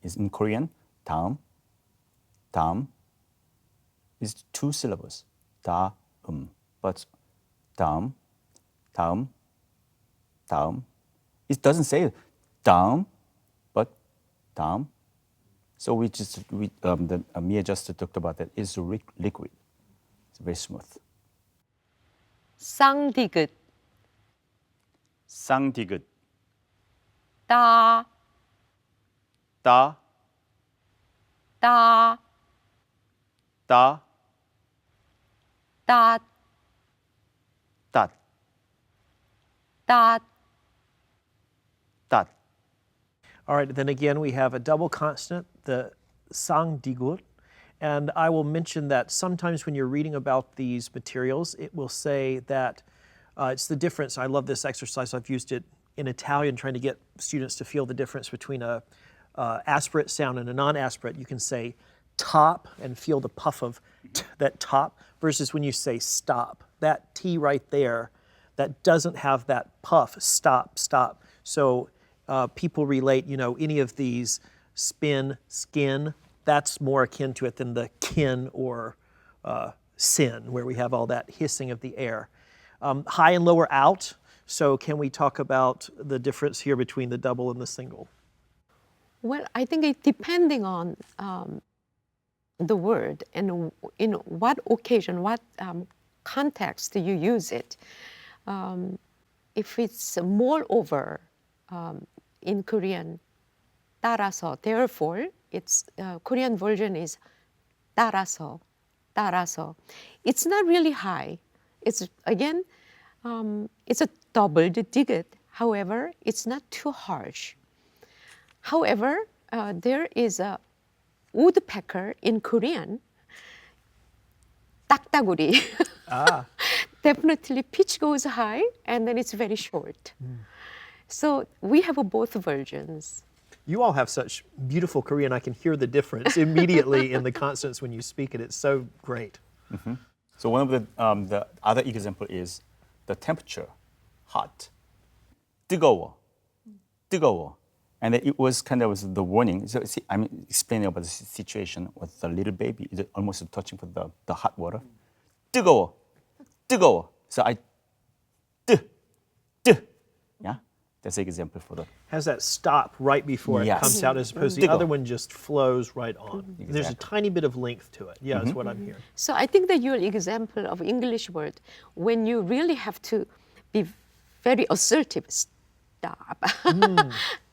is in Korean 다음. 다음 is 2 syllables. 다음. But 다음, 다음, 다음. It doesn't say 다음, but 다음. So MeeAe just talked about that. It's liquid. It's very smooth. 쌍디귿, 쌍디귿, 따, 따, 따, 따, 닷, 닷, 닷. 닷. All right, then again, we have a double consonant, the sang digut. And I will mention that sometimes when you're reading about these materials, it will say that it's the difference. I love this exercise. I've used it in Italian, trying to get students to feel the difference between a aspirate sound and a non-aspirate. You can say top and feel the puff of that top, versus when you say stop. That T right there, that doesn't have that puff, stop, stop. So people relate, any of these spin, skin, that's more akin to it than the kin or sin, where we have all that hissing of the air. High and lower out. So can we talk about the difference here between the double and the single? Well, I think it depending on the word and in what occasion, what context you use it. If it's moreover in Korean, 따라서, therefore, its Korean version is 따라서, 따라서. It's not really high. It's again, it's a doubled 디귿. However, it's not too harsh. However, there is a woodpecker in Korean, 딱따구리. Definitely pitch goes high and then it's very short. So we have both versions. You all have such beautiful Korean. I can hear the difference immediately in the consonants when you speak it. It's so great. So one of the other example is the temperature, hot. 뜨거워, 뜨거워. And it was kind of the warning. So see, I'm explaining about the situation with the little baby almost touching with the hot water. 뜨거워, 뜨거워. So yeah, that's an example for the. Has that stop right before Yes. it comes out, as opposed to the other one just flows right on. There's a Exactly. tiny bit of length to it. Yeah, that's what I'm hearing. So I think that your example of English word, when you really have to be very assertive, stop.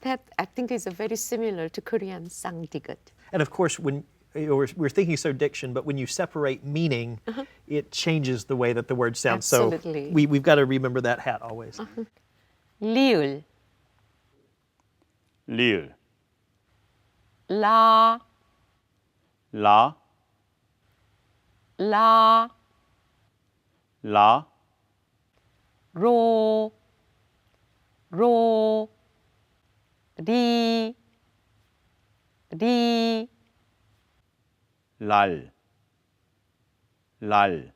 That I think is very similar to Korean 쌍디귿. And of course, when we're thinking so diction, but when you separate meaning, it changes the way that the word sounds. Absolutely. So we've got to remember that hat always. 리을, 리을, 라, 라, 라, 라, 로, 로, 리, 리, 랄, 랄.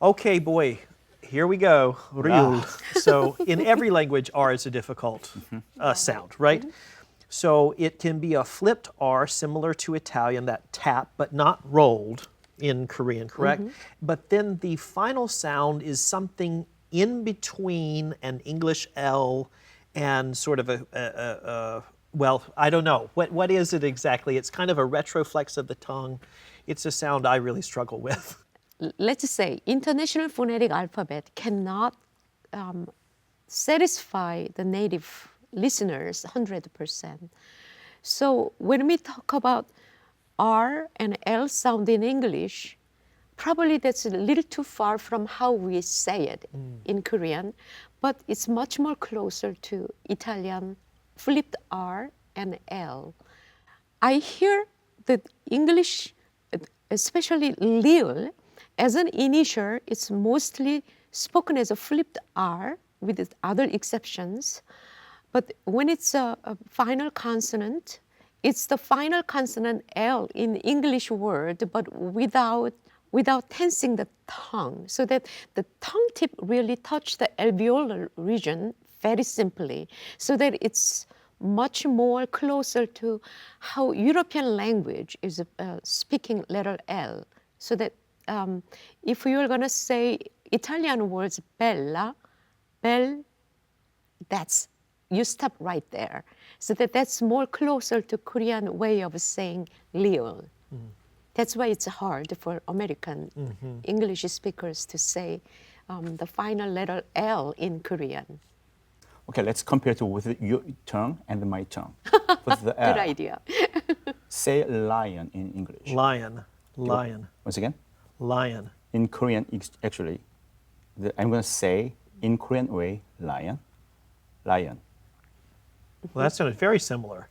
Okay, boy, here we go. Ryul. So in every language, R is a difficult sound, right? So it can be a flipped R, similar to Italian, that tap, but not rolled in Korean, correct? But then the final sound is something in between an English L and sort of well, I don't know. What is it exactly? It's kind of a retroflex of the tongue. It's a sound I really struggle with. Let's say International Phonetic Alphabet cannot satisfy the native listeners 100%. So when we talk about R and L sound in English, probably that's a little too far from how we say it in Korean, but it's much more closer to Italian flipped R and L. I hear that English, especially liul, as an initial, it's mostly spoken as a flipped R with other exceptions. But when it's a final consonant, it's the final consonant L in English word, but without tensing the tongue, so that the tongue tip really touch the alveolar region very simply, so that it's much more closer to how European language is speaking letter L. So that if you're going to say Italian words bella, bel, that's, you stop right there. So that's more closer to Korean way of saying liul. That's why it's hard for American English speakers to say the final letter L in Korean. Okay, let's compare it with your tongue and my tongue. With the L. Good idea. Say lion in English. Lion, lion, Once again, lion. in Korean, actually, I'm going to say in Korean way, lion, lion. Well, that sounded very similar.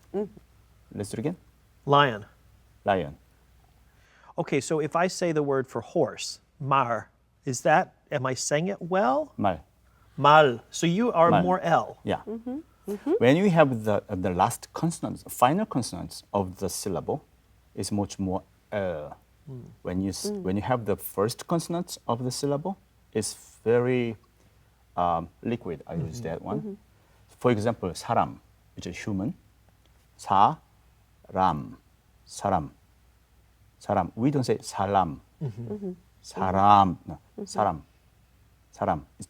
Let's do it again. Lion. Lion. Okay, so if I say the word for horse, mar, is that, am I saying it well? 말. Mal. So you are Mal. more L. Yeah. When you have the last consonants, final consonants of the syllable, is much more when you have the first consonants of the syllable, it's very liquid. I use that one. For example, 사람, which is human. 사람, 사람, 사람. We don't say 사람. 사람, no, 사람, 사람. It's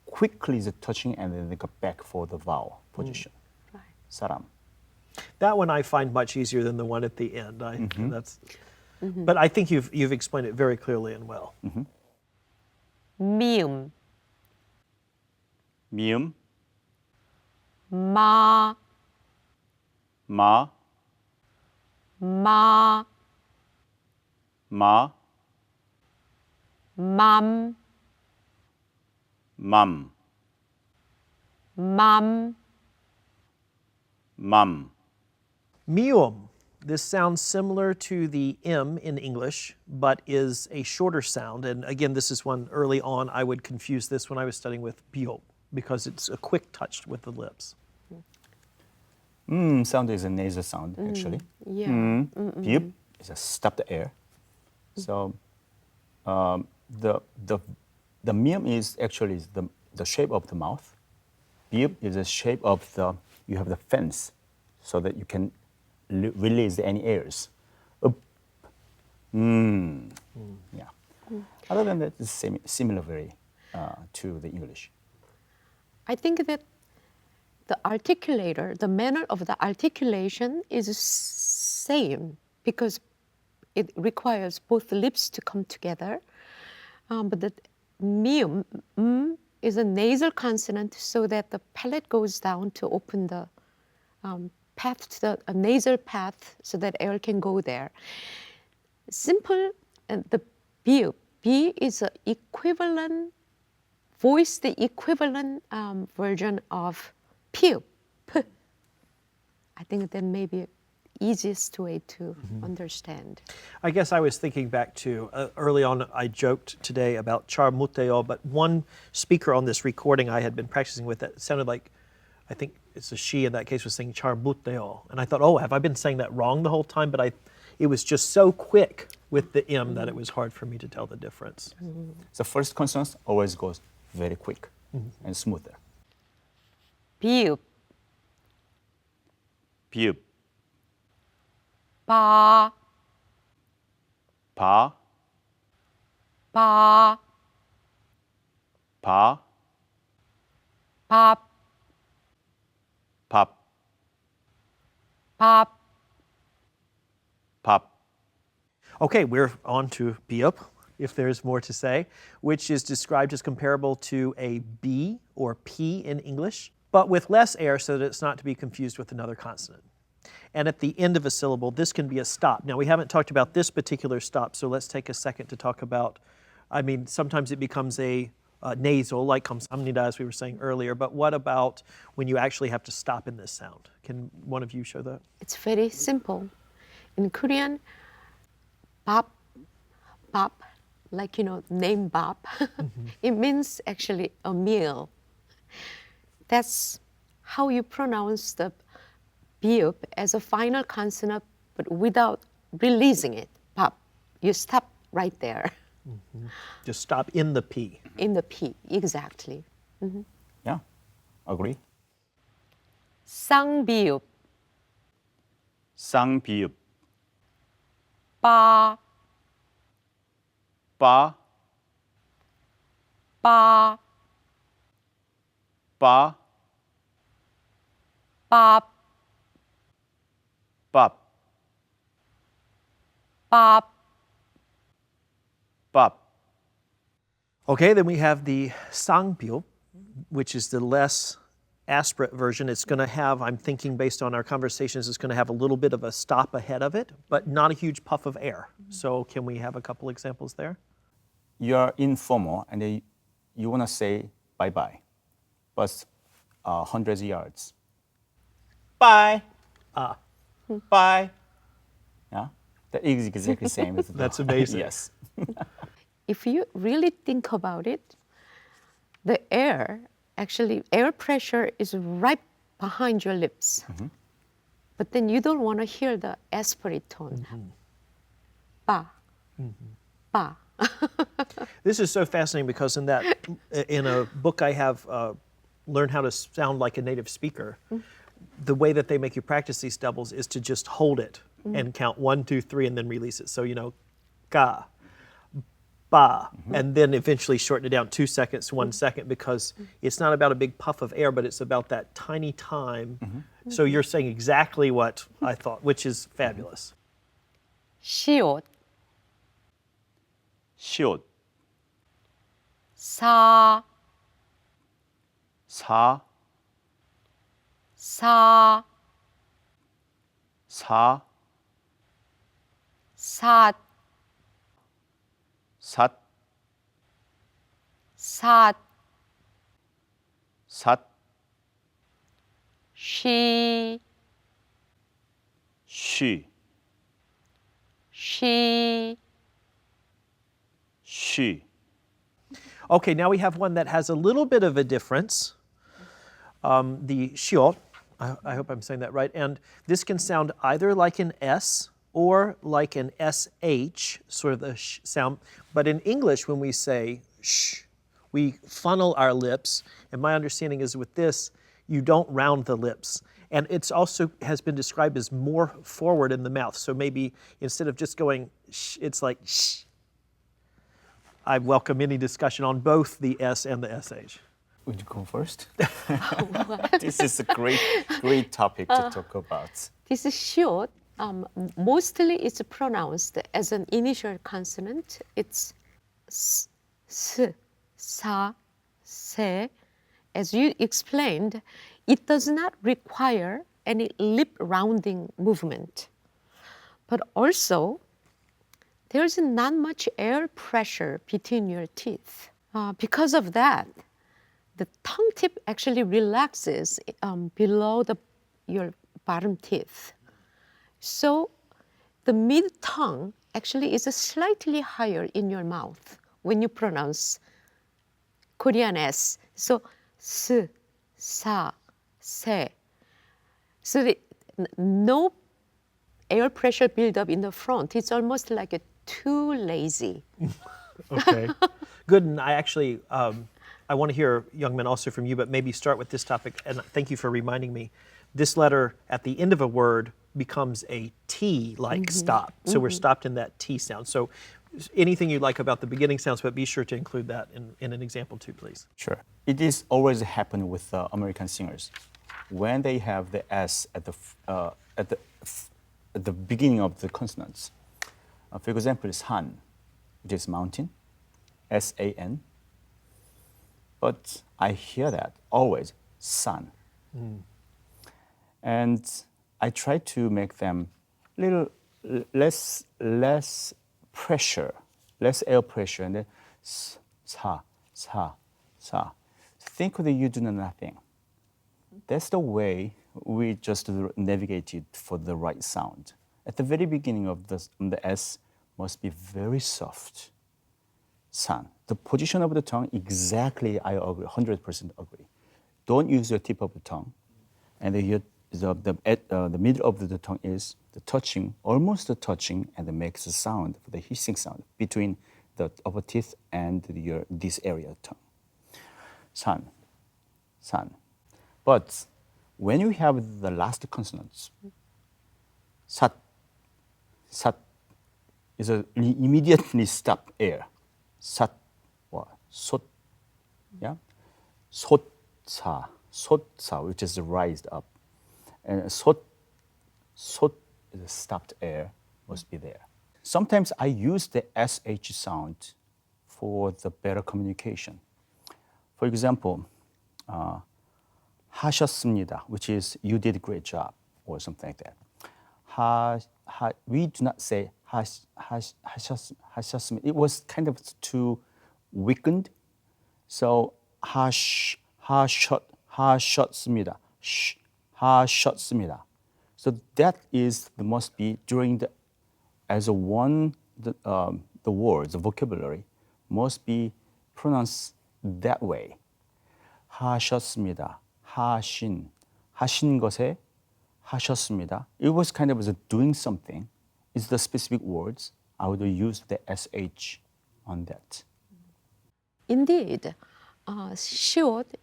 quickly is touching and then they go back for the vowel position. Right. 사람. That one I find much easier than the one at the end. That's, but I think you've explained it very clearly and well. 미음, 미음, 마, 마, 마, 마, 맘, 맘, 맘, 맘. Mium. This sounds similar to the M in English, but is a shorter sound. And again, this is one early on I would confuse this when I was studying with biop, because it's a quick touch with the lips. Sound is a nasal sound, actually. yeah. Biup is a stop the air. So the mium is actually the shape of the mouth. Biup is the shape of you have the fence so that you can release any airs. Up. Yeah. Other than that, it's similar very to the English. I think that the articulator, the manner of the articulation is same because it requires both lips to come together. But the mium is a nasal consonant so that the palate goes down to open the path to the nasal path so that air can go there. Simple, the biup. B is an equivalent voice, the equivalent version of piup. P. I think that may be the easiest way to understand. I guess I was thinking back to early on, I joked today about char muteo, but one speaker on this recording I had been practicing with that sounded like, I think it's a she in that case, was saying char muteo. And I thought, oh, have I been saying that wrong the whole time? But it was just so quick with the M that it was hard for me to tell the difference. The first consonant always goes very quick and smoother. 비읍, 비읍, 바, 바, 바, 바, 밥, 밥, 밥, 밥. Okay, we're on to biup, if there's more to say, which is described as comparable to a B or P in English, but with less air so that it's not to be confused with another consonant. And at the end of a syllable, this can be a stop. Now, we haven't talked about this particular stop, so let's take a second to talk about, sometimes it becomes a nasal, like kamsamnida, as we were saying earlier, but what about when you actually have to stop in this sound? Can one of you show that? It's very simple. In Korean, bap, bap, like, name bap, it means actually a meal. That's how you pronounce the biup as a final consonant, but without releasing it. Bap. You stop right there. Just stop in the P. In the P, exactly. Yeah, agree. 쌍비읍, 쌍비읍, 빠, 빠, 빠, 빠, 밥, 밥, 밥. 밥. Okay, then we have the sangpyo, which is the less aspirate version. It's going to have, I'm thinking based on our conversations, it's going to have a little bit of a stop ahead of it, but not a huge puff of air. So can we have a couple examples there? You're informal and then you want to say bye-bye, but hundreds of yards. Bye. Bye. Yeah, that is exactly the same. As That's amazing. Yes. If you really think about it, the air, actually, air pressure is right behind your lips. But then you don't want to hear the aspirate tone. Ba, ba. This is so fascinating because in a book I have, Learn How to Sound Like a Native Speaker, the way that they make you practice these doubles is to just hold it and count 1, 2, 3, and then release it. So, ga, ba, and then eventually shorten it down 2 seconds to 1 second because it's not about a big puff of air, but it's about that tiny time. So you're saying exactly what I thought, which is fabulous. 시옷, 시옷, 사, 사, 사, 사, 삿, 삿, 삿, 삿, 쉬, 쉬, 쉬. 쉬. Okay, now we have one that has a little bit of a difference. The Siot, I hope I'm saying that right, and this can sound either like an S or like an SH, sort of the sh sound. But in English, when we say sh we funnel our lips, and my understanding is with this, you don't round the lips. And it's also has been described as more forward in the mouth. So maybe instead of just going sh, it's like sh. I welcome any discussion on both the S and the SH. Would you go first? This is a great topic to talk about. This is short. Mostly it's pronounced as an initial consonant. It's s, sa, se. As you explained, it does not require any lip rounding movement. But also, there's not much air pressure between your teeth. Because of that, the tongue tip actually relaxes below your bottom teeth. So the mid-tongue actually is slightly higher in your mouth when you pronounce Korean S. So s, sa, se. So no air pressure buildup in the front. It's almost like too lazy. Okay, good. And I actually, I want to hear, Yongmin, also from you, but maybe start with this topic. And thank you for reminding me. This letter at the end of a word becomes a T-like stop. So we're stopped in that T sound. So anything you like about the beginning sounds, but be sure to include that in an example too, please. Sure. It is always happen with American singers. When they have the S at the beginning of the consonants. For example, San, which is mountain, S-A-N. But I hear that always, sun. And I try to make them little less pressure, less air pressure, and then sa. Think that you do nothing. That's the way we just navigated for the right sound. At the very beginning of the S must be very soft. San. The position of the tongue, exactly, I agree, 100% agree. Don't use your tip of the tongue. And the middle of the tongue is the touching, almost the touching, and it makes a sound, the hissing sound, between the upper teeth and this area of the tongue. San. But when you have the last consonants, sat is immediately stop air. Sat or sot, yeah, sotsa, which is raised up, and sot is a stopped air must be there. Sometimes I use the sh sound for the better communication. For example, 하셨습니다, which is you did a great job or something like that. We do not say 하셨습니다. It was kind of too weakened. So 하셨습니다. 하셨습니다. So that must be during the words, the vocabulary must be pronounced that way. 하셨습니다. 하신 것에 하셨습니다. It was kind of doing something. It's the specific words. I would use the sh on that. Indeed, Siot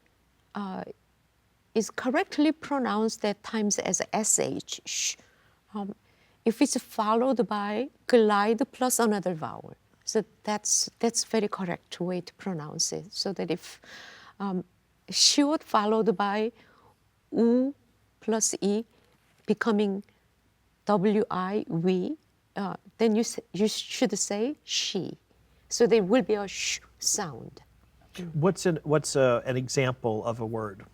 is correctly pronounced at times as sh. If it's followed by glide plus another vowel, so that's very correct way to pronounce it. So that if Siot followed by u plus e becoming wi, then you should say she. So there will be a sh sound. What's an example of a word?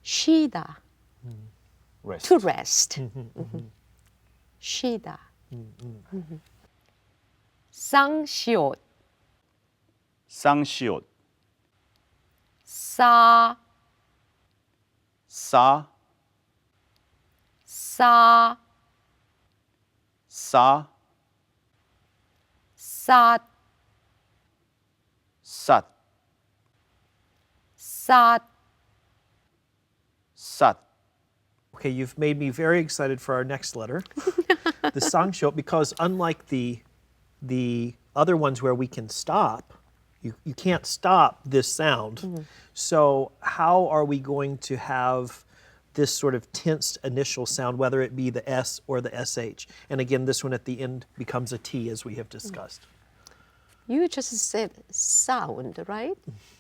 쉬다. Rest. To rest. 쉬다. ssang siot. ssang siot. sa. sa. sa. sa. sat. sat. sat. sat. Okay, you've made me very excited for our next letter, the Ssang Siot, because unlike the other ones where we can stop You can't stop this sound. So how are we going to have this sort of tensed initial sound, whether it be the S or the SH? And again, this one at the end becomes a T, as we have discussed. You just said sound, right?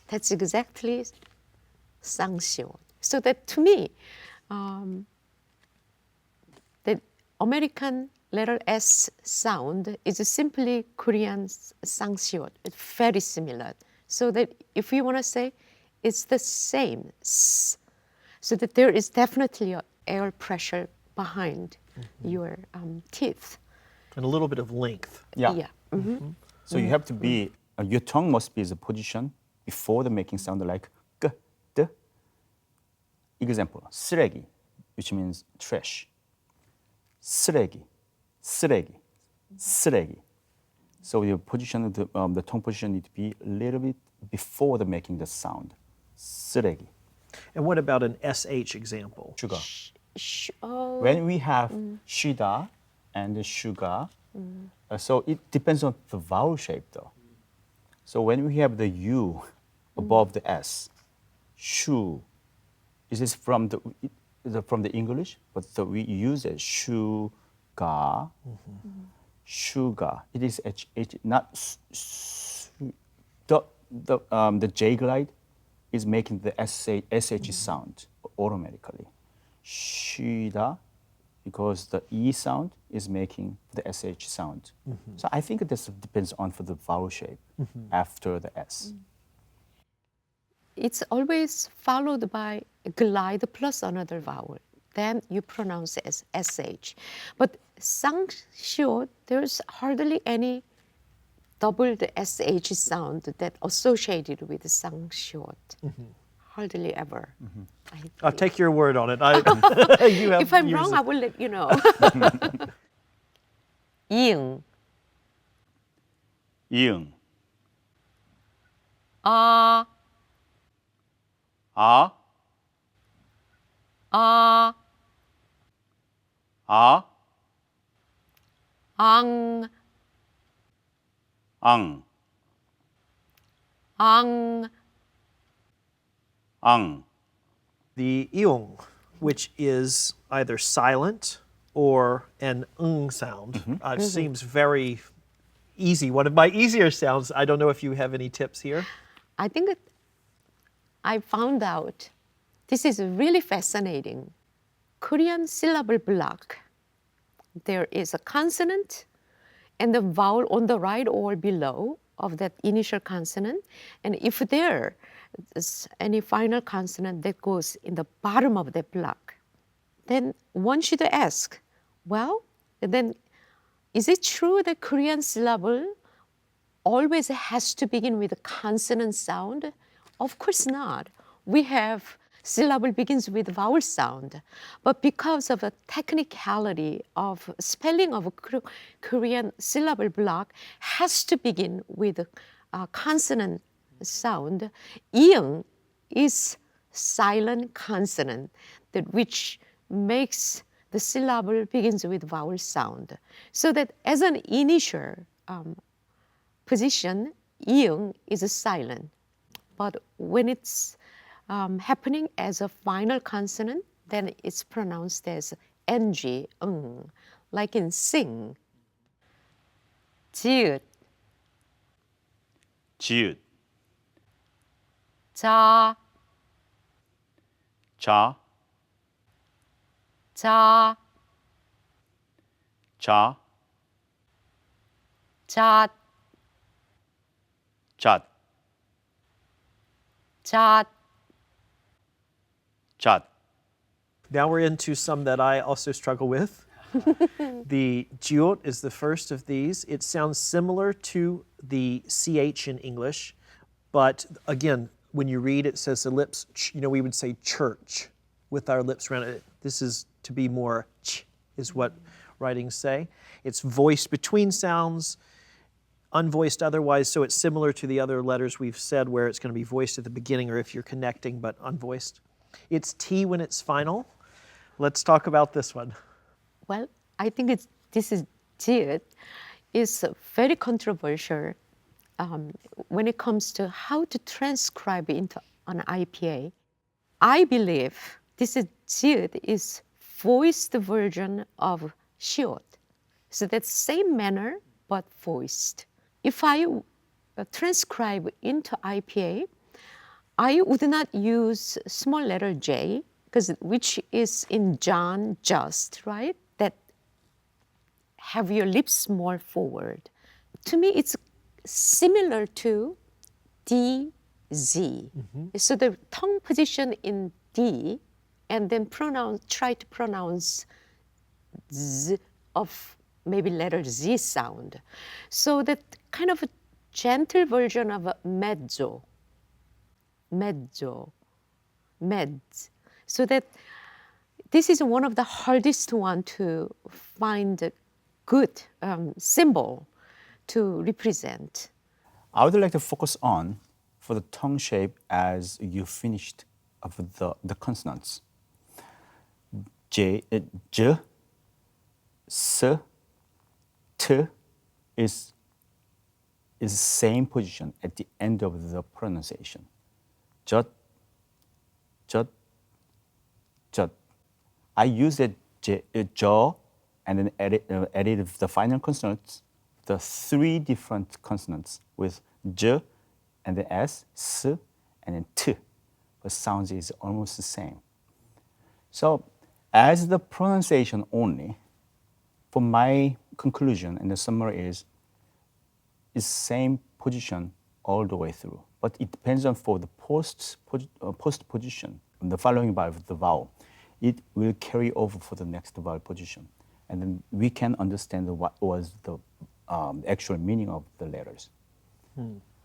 That's exactly Ssang Siot. So that to me, the American letter S sound is simply Korean Ssang Siot. It's very similar. So that if you want to say, it's the same S. So that there is definitely an air pressure behind your teeth. And a little bit of length. Yeah. So you have to be, your tongue must be in a position before the making sound like g, d. Example, 쓰레기, which means trash. 쓰레기, 쓰레기, 쓰레기. So your position of the tongue position need to be a little bit before the making the sound. 쓰레기. And what about an SH example? Sugar. Oh. When we have shida and sugar, so it depends on the vowel shape though. So when we have the U above the S, shu, this is from the English, but we use it sugar, sugar. It is H, not the J glide is making the SH sound automatically. Shida, because the E sound is making the SH sound. So I think this depends on for the vowel shape after the S. It's always followed by a glide plus another vowel. Then you pronounce it as SH. But Ssang Siot, there's hardly any double the SH sound that associated with Ssang Siot. Hardly ever. I'll take your word on it. You have If I'm used wrong, it. I will let you know. 잉, 이응, 아, 아, 아, 아, 앙, 앙, 앙. 앙. The iung, which is either silent or an sound, seems very easy. One of my easier sounds. I don't know if you have any tips here. I think that I found out this is really fascinating. Korean syllable block. There is a consonant and the vowel on the right or below of that initial consonant. And if there is any final consonant that goes in the bottom of that block, then one should ask, well, then is it true that Korean syllable always has to begin with a consonant sound? Of course not. We have syllable begins with vowel sound. But because of the technicality of spelling of a Korean syllable block has to begin with a consonant sound, iung is silent consonant that which makes the syllable begins with vowel sound. So that as an initial position, iung is silent. But when it's happening as a final consonant, then it's pronounced as ng, like in sing. 지읒, 지읒, 자, 자, 자, 자, 잣, 잣, 잣. 잣. Now we're into some that I also struggle with. The jiot is the first of these. It sounds similar to the CH in English, but again, when you read it says the lips, we would say church with our lips around it. This is to be more ch, is what writings say. It's voiced between sounds, unvoiced otherwise, so it's similar to the other letters we've said where it's going to be voiced at the beginning or if you're connecting but unvoiced. It's T when it's final. Let's talk about this one. Well, I think this is ji읒 is very controversial. when it comes to how to transcribe into an IPA, I believe this is Siot is voiced version of Siot. So that's same manner but voiced. If I transcribe into IPA, I would not use small letter J, because which is in John just, right? That have your lips more forward. To me, it's similar to D, Z. So the tongue position in D, and then try to pronounce Z of maybe letter Z sound. So that kind of a gentle version of a mezzo, meds. So that this is one of the hardest one to find a good symbol to represent. I would like to focus on for the tongue shape as you finished of the consonants. J, J, S, T is same position at the end of the pronunciation. Jut, jut, jut. I use it jaw and then added the final consonants, the three different consonants with J and then S, S, and then T. The sounds is almost the same. So as the pronunciation only, for my conclusion and the summary is same position all the way through. But it depends on for the post position, the following by the vowel. It will carry over for the next vowel position. And then we can understand what was the actual meaning of the letters.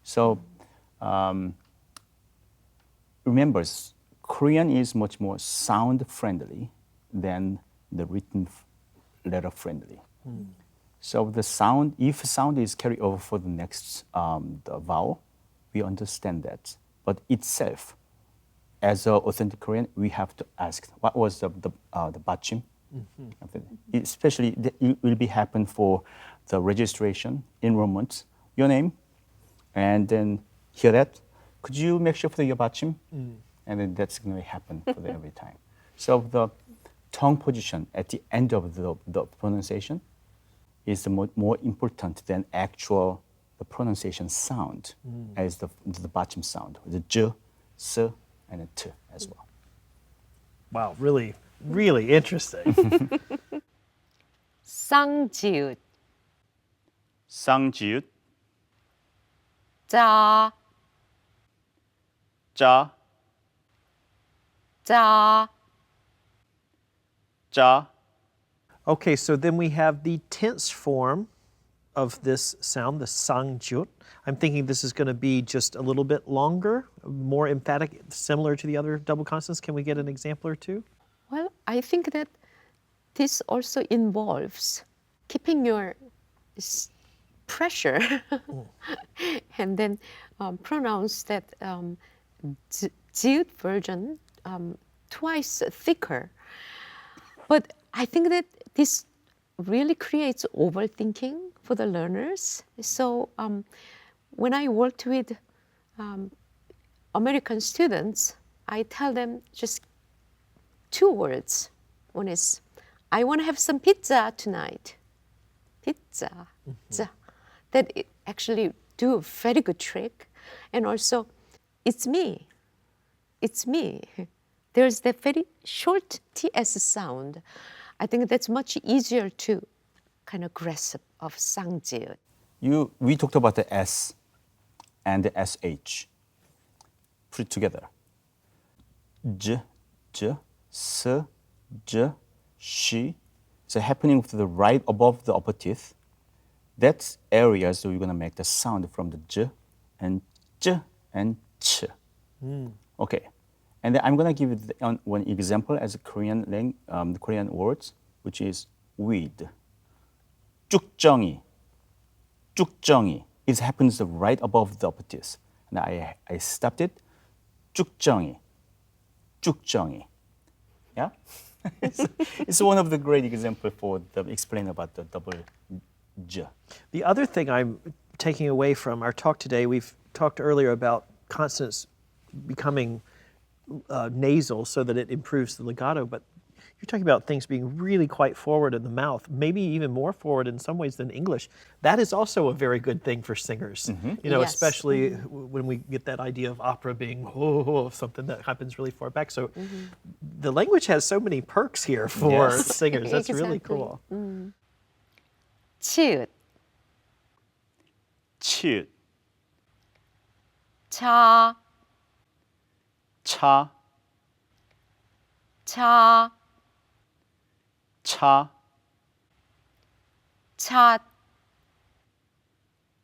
So remember, Korean is much more sound friendly than the written letter friendly. So the sound, if sound is carried over for the next the vowel, we understand that. But itself, as an authentic Korean, we have to ask what was the Batchim. Especially, it will be happen for the registration, enrollment, your name, and then hear that. Could you make sure for your Batchim? And then that's going to happen for every time. So the tongue position at the end of the pronunciation is more important than actual the pronunciation sound as the Batchim sound, the J, S, and the T as well. Wow, really, really interesting. Ssang Siot, Ssang Siot, 자, 자, 자. 자. Okay, so then we have the tense form of this sound, the Ssang Siot. I'm thinking this is going to be just a little bit longer, more emphatic, similar to the other double consonants. Can we get an example or two? Well, I think that this also involves keeping your pressure and then pronounce that Siot version twice thicker. But I think that this really creates overthinking for the learners. So when I worked with American students, I tell them just two words. One is, I want to have some pizza tonight. Pizza. That it actually do a very good trick. And also, it's me. It's me. There's that very short TS sound. I think that's much easier to kind of grasp of Ssang Siot. We talked about the S and the SH. Put it together. J, J, S, J, She. So happening with the right above the upper teeth. That's areas where you're going to make the sound from the J and Ch. Okay. And then I'm going to give you one example as a Korean words, which is weed. 쭉정이. 쭉정이. It happens right above the upper teeth. And I stopped it. 쭉정이. 쭉정이. Yeah? It's one of the great examples for explain about the double J. The other thing I'm taking away from our talk today, we've talked earlier about consonants becoming nasal so that it improves the legato, but you're talking about things being really quite forward in the mouth, maybe even more forward in some ways than English. That is also a very good thing for singers, you know, Yes. especially when we get that idea of opera being something that happens really far back. So the language has so many perks here for Yes. singers. That's really Exactly. cool. 치읓, 치읓, 차, 차, 차, 차, 찻,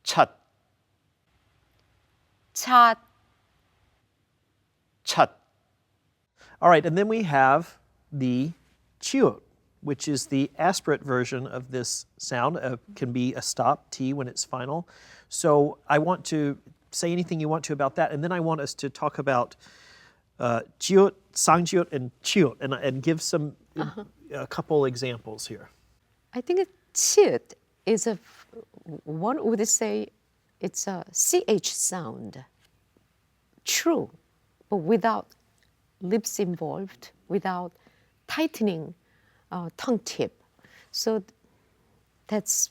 찻, 찻, 찻. All right, and then we have the chiot, which is the aspirate version of this sound. Can be a stop, T, when it's final. So I want to say anything you want to about that, and then I want us to talk about chiot, Ssang Siot, and chiot, and give some a couple examples here. I think 치읓 is one would say it's a CH sound. True, but without lips involved, without tightening tongue tip. So that's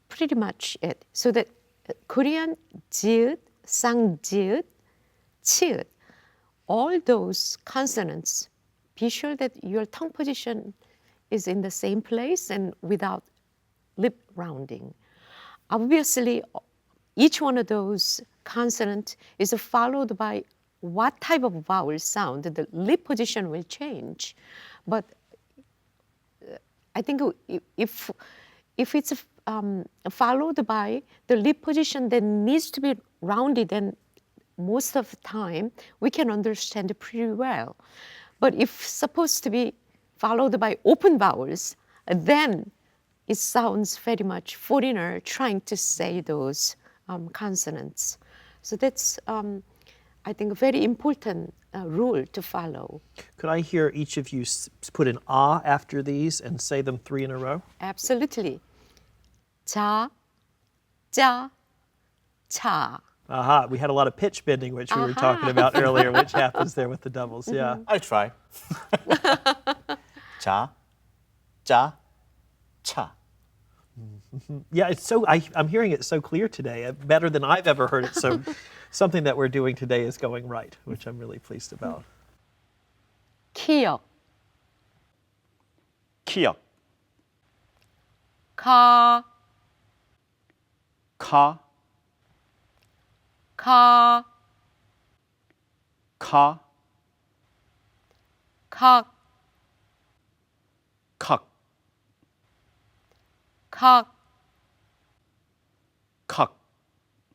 pretty much it. So that Korean 지읒, 쌍지읒, 치읓, all those consonants, be sure that your tongue position is in the same place and without lip rounding. Obviously, each one of those consonants is followed by what type of vowel sound. The lip position will change. But I think if it's followed by the lip position that needs to be rounded, then most of the time we can understand it pretty well. But if supposed to be followed by open vowels, then it sounds very much foreigner trying to say those consonants. So that's, I think, a very important rule to follow. Could I hear each of you put an ah after these and say them 3 in a row? Absolutely. 자, 짜, 차. Aha, we had a lot of pitch bending, which we were talking about earlier, which happens there with the doubles, yeah. I'll try. 자, 짜, 차. Yeah, it's so, I'm hearing it so clear today, better than I've ever heard it. So something that we're doing today is going right, which I'm really pleased about. 키역, 키역, 카, 카, 카, 카, 각, 칵, 각, 칵.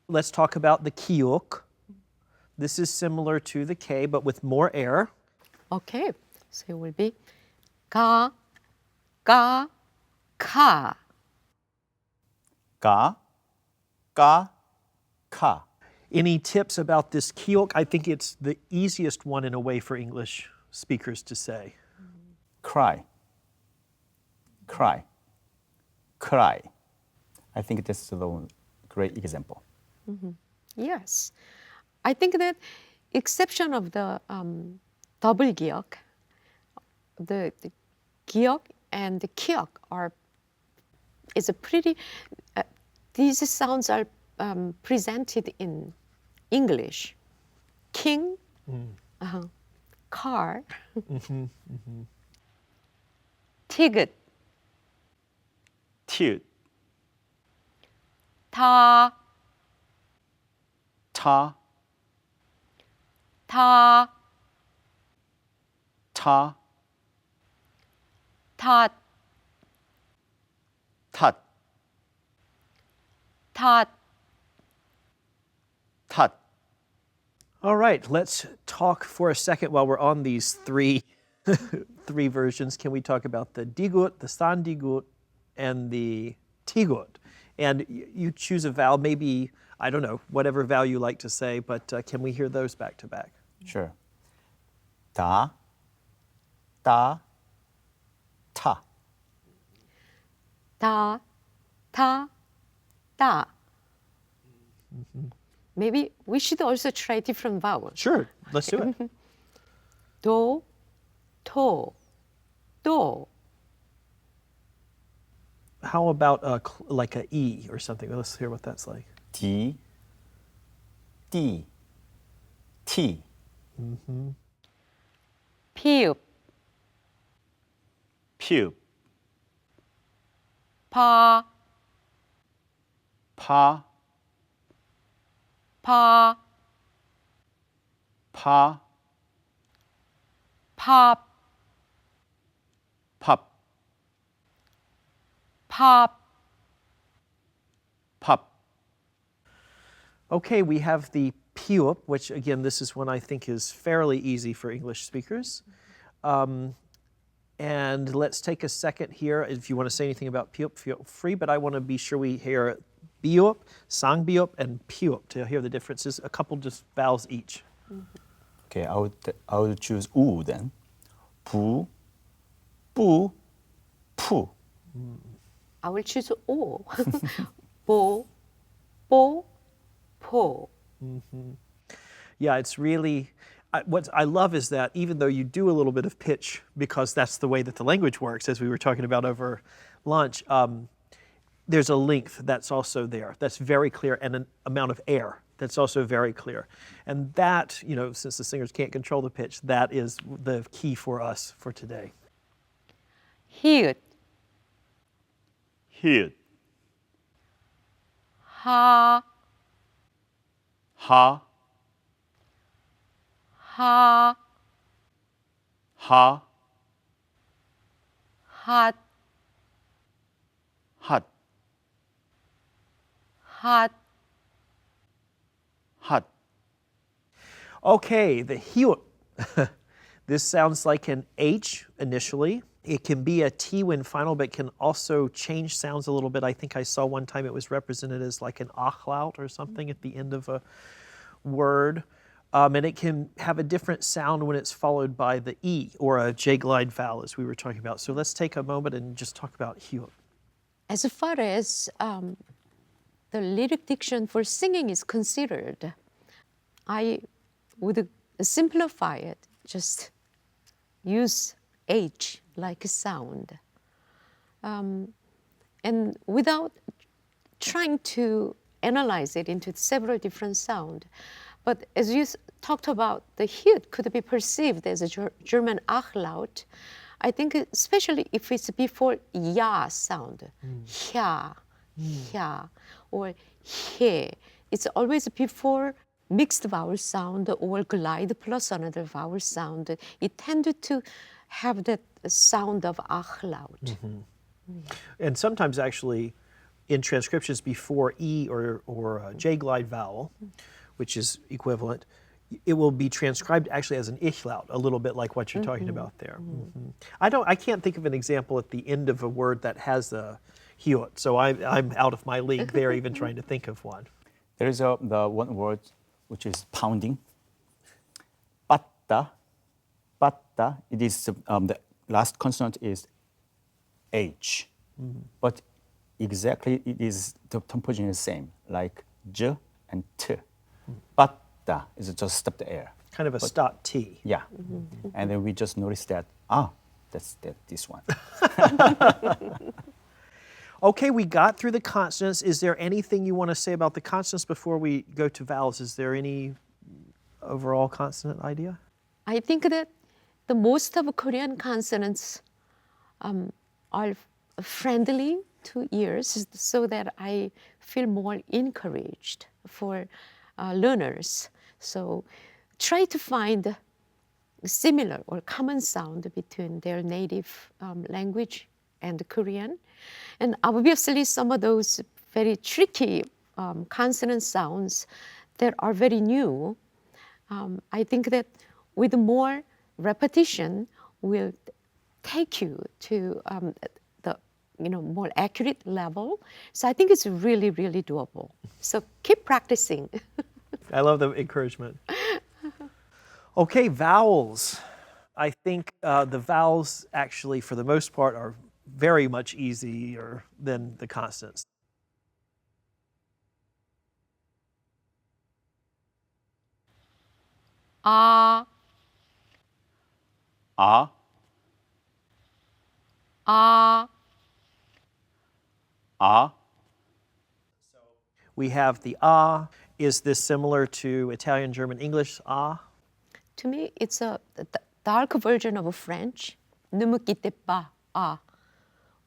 Let's talk about the kiok. This is similar to the K, but with more air. Okay, so it will be 가, 가, 카. 가, 까, 카. Any tips about this kiok? I think it's the easiest one in a way for English speakers to say. Cry, cry, cry. I think that's a great example. Yes, I think that exception of the double 기역, the 기역 and the kiok is a pretty. These sounds are presented in English. King, car, 티귿, 티읕, 타, 타, 타, 타, 탓, 탓, 탓. 탓. All right, let's talk for a second while we're on these three versions. Can we talk about the digut, the san digut, and the tigut? And you choose a vowel, maybe, I don't know, whatever vowel you like to say, but can we hear those back to back? Sure. 다, 따, 타. 다, 타, 따. Maybe we should also try different vowels. Sure, let's do it. Do, to, do. How about like a E or something? Let's hear what that's like. D, D, T, Piu, pu, pa, pa, pa, pa, pop, pop, pop. pop. Okay, we have the piup, which again, this is one I think is fairly easy for English speakers. And let's take a second here. If you want to say anything about piup, feel free, but I want to be sure we hear biup, sang biup, and piup to hear the differences. A couple just vowels each. Okay, I would choose u then. Bu, bu, pu. I will choose O. Bo, bo, po. Yeah, it's really, what I love is that even though you do a little bit of pitch, because that's the way that the language works, as we were talking about over lunch, there's a length that's also there, that's very clear, and an amount of air that's also very clear. And that, you know, since the singers can't control the pitch, that is the key for us for today. Hiut, Hit, ha, ha, ha, ha, hot, hot, hot. hot. Okay, the hiut. This sounds like an H initially. It can be a T when final, but can also change sounds a little bit. I think I saw one time it was represented as like an achlaut or something at the end of a word. And it can have a different sound when it's followed by the E or a J-glide vowel, as we were talking about. So let's take a moment and just talk about hiut. As far as the lyric diction for singing is considered, I would simplify it, just use H like a sound. And without trying to analyze it into several different sounds. But as you talked about, the hiut could be perceived as a German achlaut. I think especially if it's before ya sound, hya, hya, or he. It's always before mixed vowel sound or glide plus another vowel sound. It tended to have that sound of achlaut. And sometimes actually in transcriptions before E or a J-glide vowel, which is equivalent, it will be transcribed actually as an ichlaut, a little bit like what you're talking about there. I can't think of an example at the end of a word that has a hiut, so I'm out of my league there even trying to think of one. There is the one word which is pounding. Patta, patta. It is the last consonant is H, but exactly it is the tone position is the same, like J and T. Patta is just stop the air. Kind of a stop T. Yeah, and then we just noticed that that's this one. Okay, we got through the consonants. Is there anything you want to say about the consonants before we go to vowels? Is there any overall consonant idea? I think that the most of Korean consonants are friendly to ears, so that I feel more encouraged for learners. So try to find similar or common sound between their native language and Korean. And obviously some of those very tricky consonant sounds that are very new, I think that with more repetition will take you to the more accurate level. So I think it's really, really doable. So keep practicing. I love the encouragement. Okay, vowels. I think the vowels actually, for the most part, are very much easier than the consonants. ah, ah, ah. ah. We have the ah. Is this similar to Italian, German, English ah? To me, it's a dark version of French. Ne me quittez pas, ah.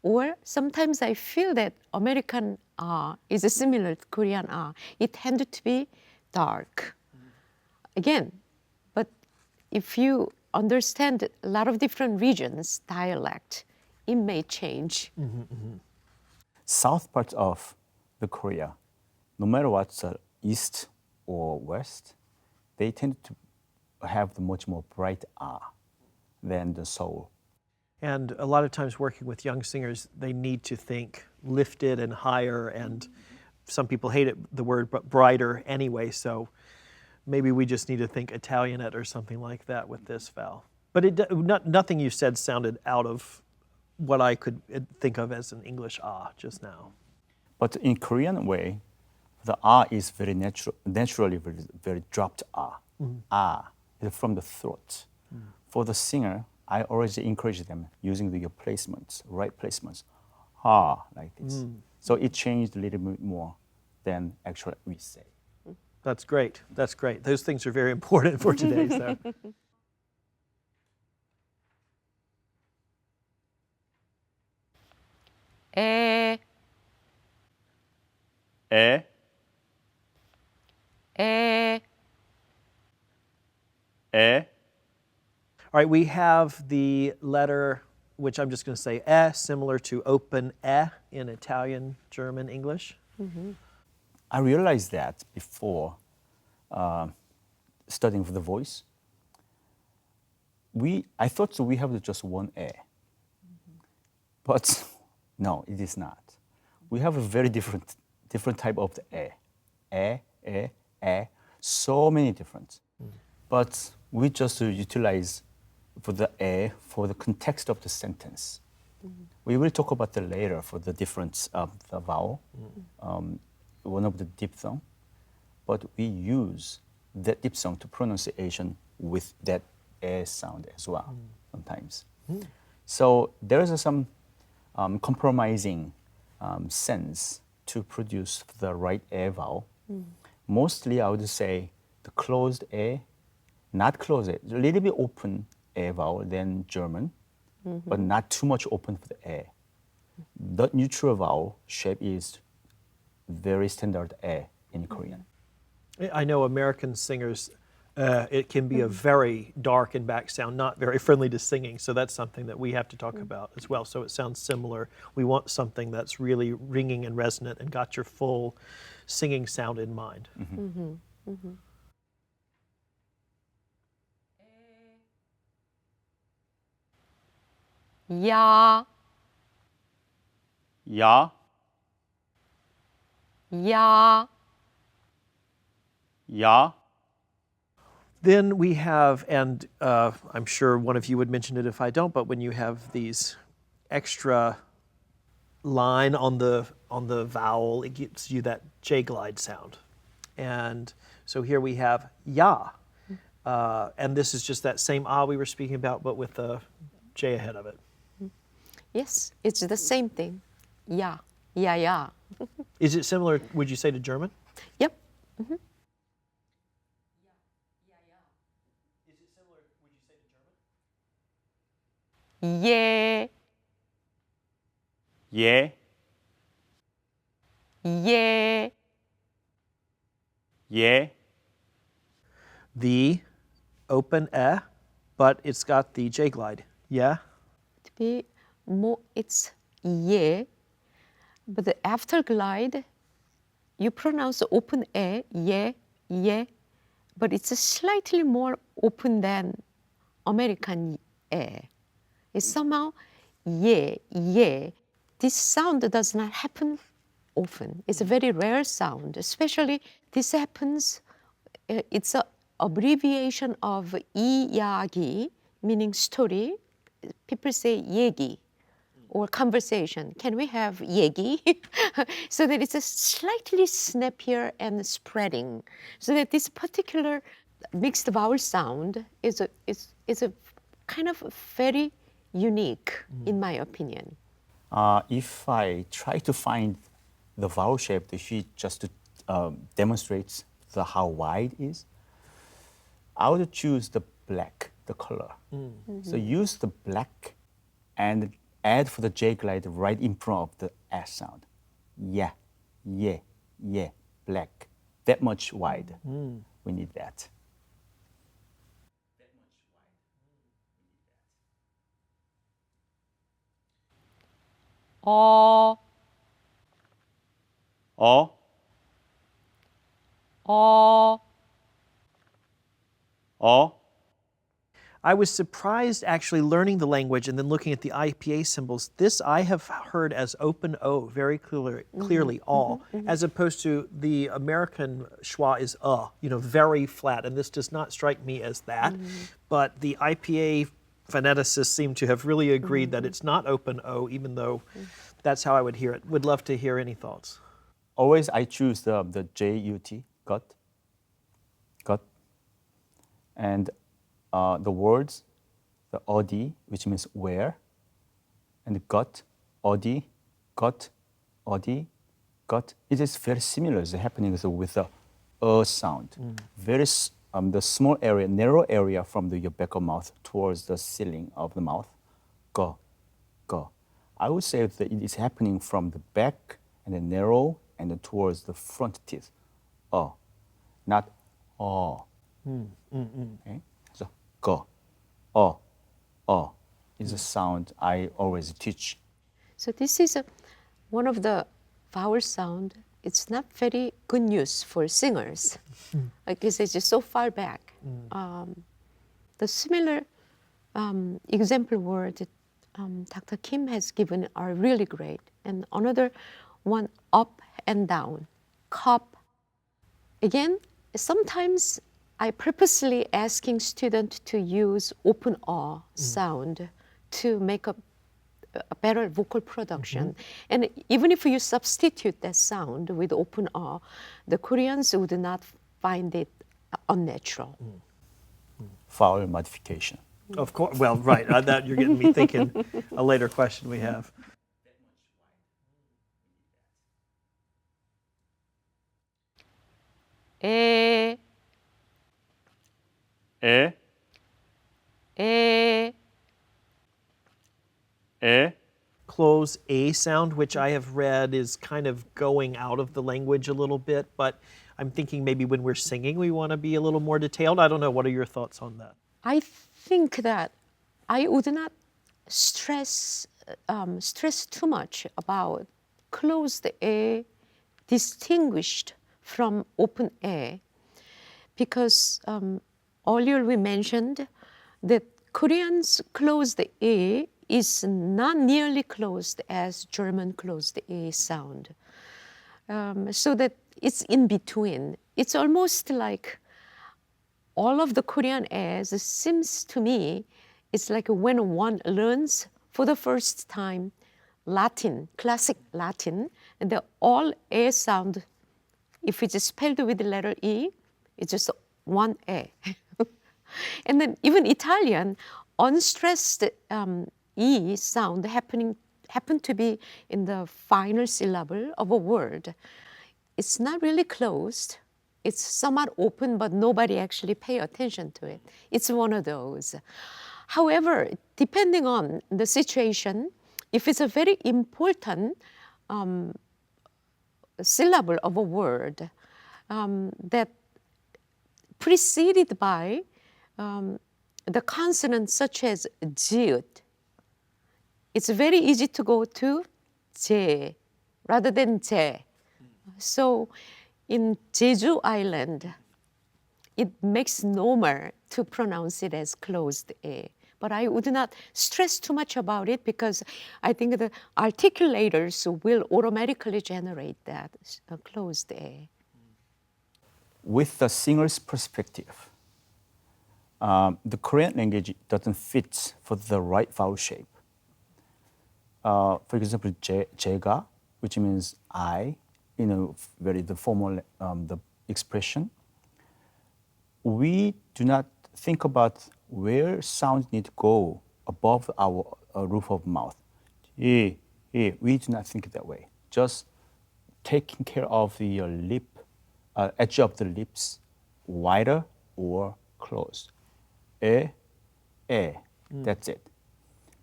Or sometimes I feel that American ah is similar to Korean ah. It tended to be dark. Again, but if you understand a lot of different regions, dialect, it may change. South part of the Korea, no matter what's east or west, they tend to have the much more bright ah than the Seoul. And a lot of times working with young singers, they need to think lifted and higher, and some people hate it, the word brighter anyway, so maybe we just need to think Italianate or something like that with this vowel. But nothing you said sounded out of what I could think of as an English ah just now. But in Korean way, the ah is very naturally very dropped ah. Ah is from the throat. For the singer, I always encourage them using the placements, right placements. Ah, like this. So it changed a little bit more than actually we say. That's great. That's great. Those things are very important for today. So. Eh, Eh, eh. eh, All right, we have the letter, which I'm just going to say similar to open in Italian, German, English. I realized that before studying for the voice. I thought we have just one e, but no, it is not. We have a very different type of the e, so many different. But we just utilize for the e for the context of the sentence. We will talk about that later for the difference of the vowel, one of the diphthong, but we use that diphthong to pronunciation with that e sound as well sometimes. So there is some compromising sense to produce the right e vowel. Mostly I would say the closed e, not closed e, a little bit open e vowel than German, but not too much open for the e. The neutral vowel shape is very standard e in Korean. I know American singers, it can be a very dark and back sound, not very friendly to singing. So that's something that we have to talk about as well. So it sounds similar. We want something that's really ringing and resonant and got your full singing sound in mind. Ya, Ya, ya. ya, Then we have, and I'm sure one of you would mention it if I don't, but when you have these extra line on the vowel, it gives you that J glide sound. And so here we have ya, and this is just that same ah we were speaking about, but with the J ahead of it. Yes, it's the same thing. Ya, ya, ya. Is it similar, would you say, to German? Yep. Is it similar, would you say, to German? Ye, ye, ye. ye, The open but it's got the J glide. Yeah? To be more, it's ye, but the after glide, you pronounce the open ye, but it's a slightly more open than American e. It's somehow ye. This sound does not happen often. It's a very rare sound, especially this happens, it's an abbreviation of 이야기, meaning story. People say 얘기 or conversation. Can we have 얘기? So that it's a slightly snappier and spreading. So that this particular mixed vowel sound is a kind of very unique, in my opinion. If I try to find the vowel shape that she just demonstrates how wide it is, I would choose the black, the color. So use the black and add for the J glide right in front of the S sound. Yeah, yeah, yeah, black. That much wide. We need that. 어, 어, 어. 어. I was surprised actually learning the language and then looking at the IPA symbols. This I have heard as open O very clearly, all, as opposed to the American schwa is very flat, and this does not strike me as that. But the IPA phoneticists seem to have really agreed that it's not open O, even though that's how I would hear it. Would love to hear any thoughts. Always I choose the JUT, gut. Gut. And the words, the 어디, which means where, and gut, 어디, got, 어디, got. It is very similar. It's happening with the sound. Very the small area, narrow area from your back of mouth towards the ceiling of the mouth. Go, go. I would say that it is happening from the back and then narrow and then towards the front teeth. Not Okay? So go, is a sound I always teach. So this is one of the vowel sound. It's not very good news for singers because it's just so far back. The similar example word that Dr. Kim has given are really great. And another one, up and down, cup. Again, sometimes I purposely asking students to use open sound to make a better vocal production. And even if you substitute that sound with open the Koreans would not find it unnatural. Vowel modification. Of course. Well, right. That you're getting me thinking. A later question we have. 에, 에, 에. 에. Close A sound, which I have read is kind of going out of the language a little bit, but I'm thinking maybe when we're singing we want to be a little more detailed. I don't know. What are your thoughts on that? I think that I would not stress too much about closed A distinguished from open A, because earlier we mentioned that Koreans closed A is not nearly closed as German closed A sound. So that it's in between. It's almost like all of the Korean A's seems to me, it's like when one learns for the first time Latin, classic Latin, and the all A sound, if it's spelled with the letter E, it's just one A. And then even Italian, unstressed E sound happen to be in the final syllable of a word. It's not really closed. It's somewhat open, but nobody actually pay attention to it. It's one of those. However, depending on the situation, if it's a very important syllable of a word that preceded by the consonant such as jiut, it's very easy to go to 제 rather than 제. So in Jeju Island, it makes normal to pronounce it as closed A. But I would not stress too much about it because I think the articulators will automatically generate that closed A. With the singer's perspective, the Korean language doesn't fit for the right vowel shape. For example, 제가, which means I, very the formal the expression. we do not think about where sounds need to go above our roof of mouth. We do not think that way. Just taking care of the lip, edge of the lips, wider or closed. That's it.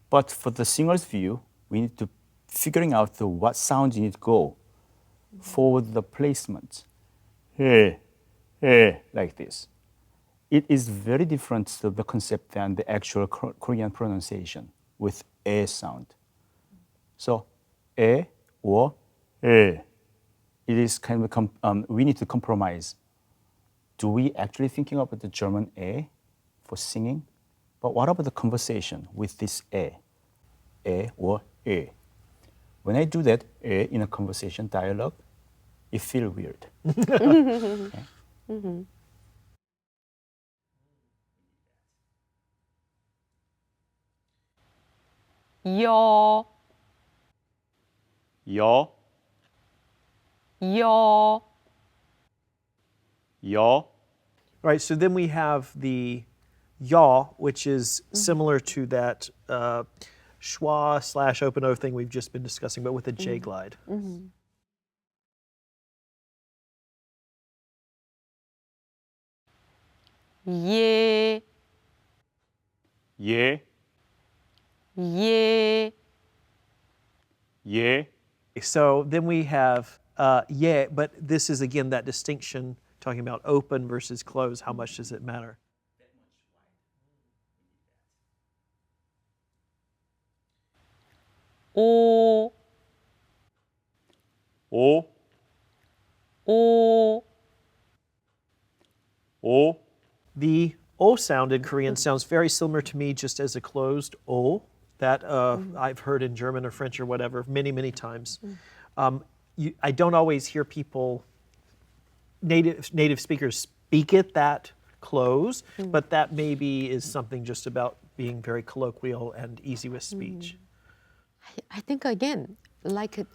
But for the singer's view, we need to figuring out what sounds you need to go for the placement. Like this. It is very different to the concept than the actual Korean pronunciation with a sound. So, or It is kind of, we need to compromise. Do we actually thinking about the German for singing? But what about the conversation with this or e? When I do that in a conversation dialogue, it feels weird. Okay? Mm-hmm. Yo, Yo, yo. yo. Right, so then we have the yaw, which is similar to that schwa / open O thing we've just been discussing, but with a J glide. Mm-hmm. Ye, Yeah, ye. yeah. So then we have yeah, but this is again that distinction talking about open versus closed. How much does it matter? O, O, o. O. The O sound in Korean sounds very similar to me just as a closed O that I've heard in German or French or whatever many, many times. I don't always hear people, native speakers, speak it that close, but that maybe is something just about being very colloquial and easy with speech. I think again, like a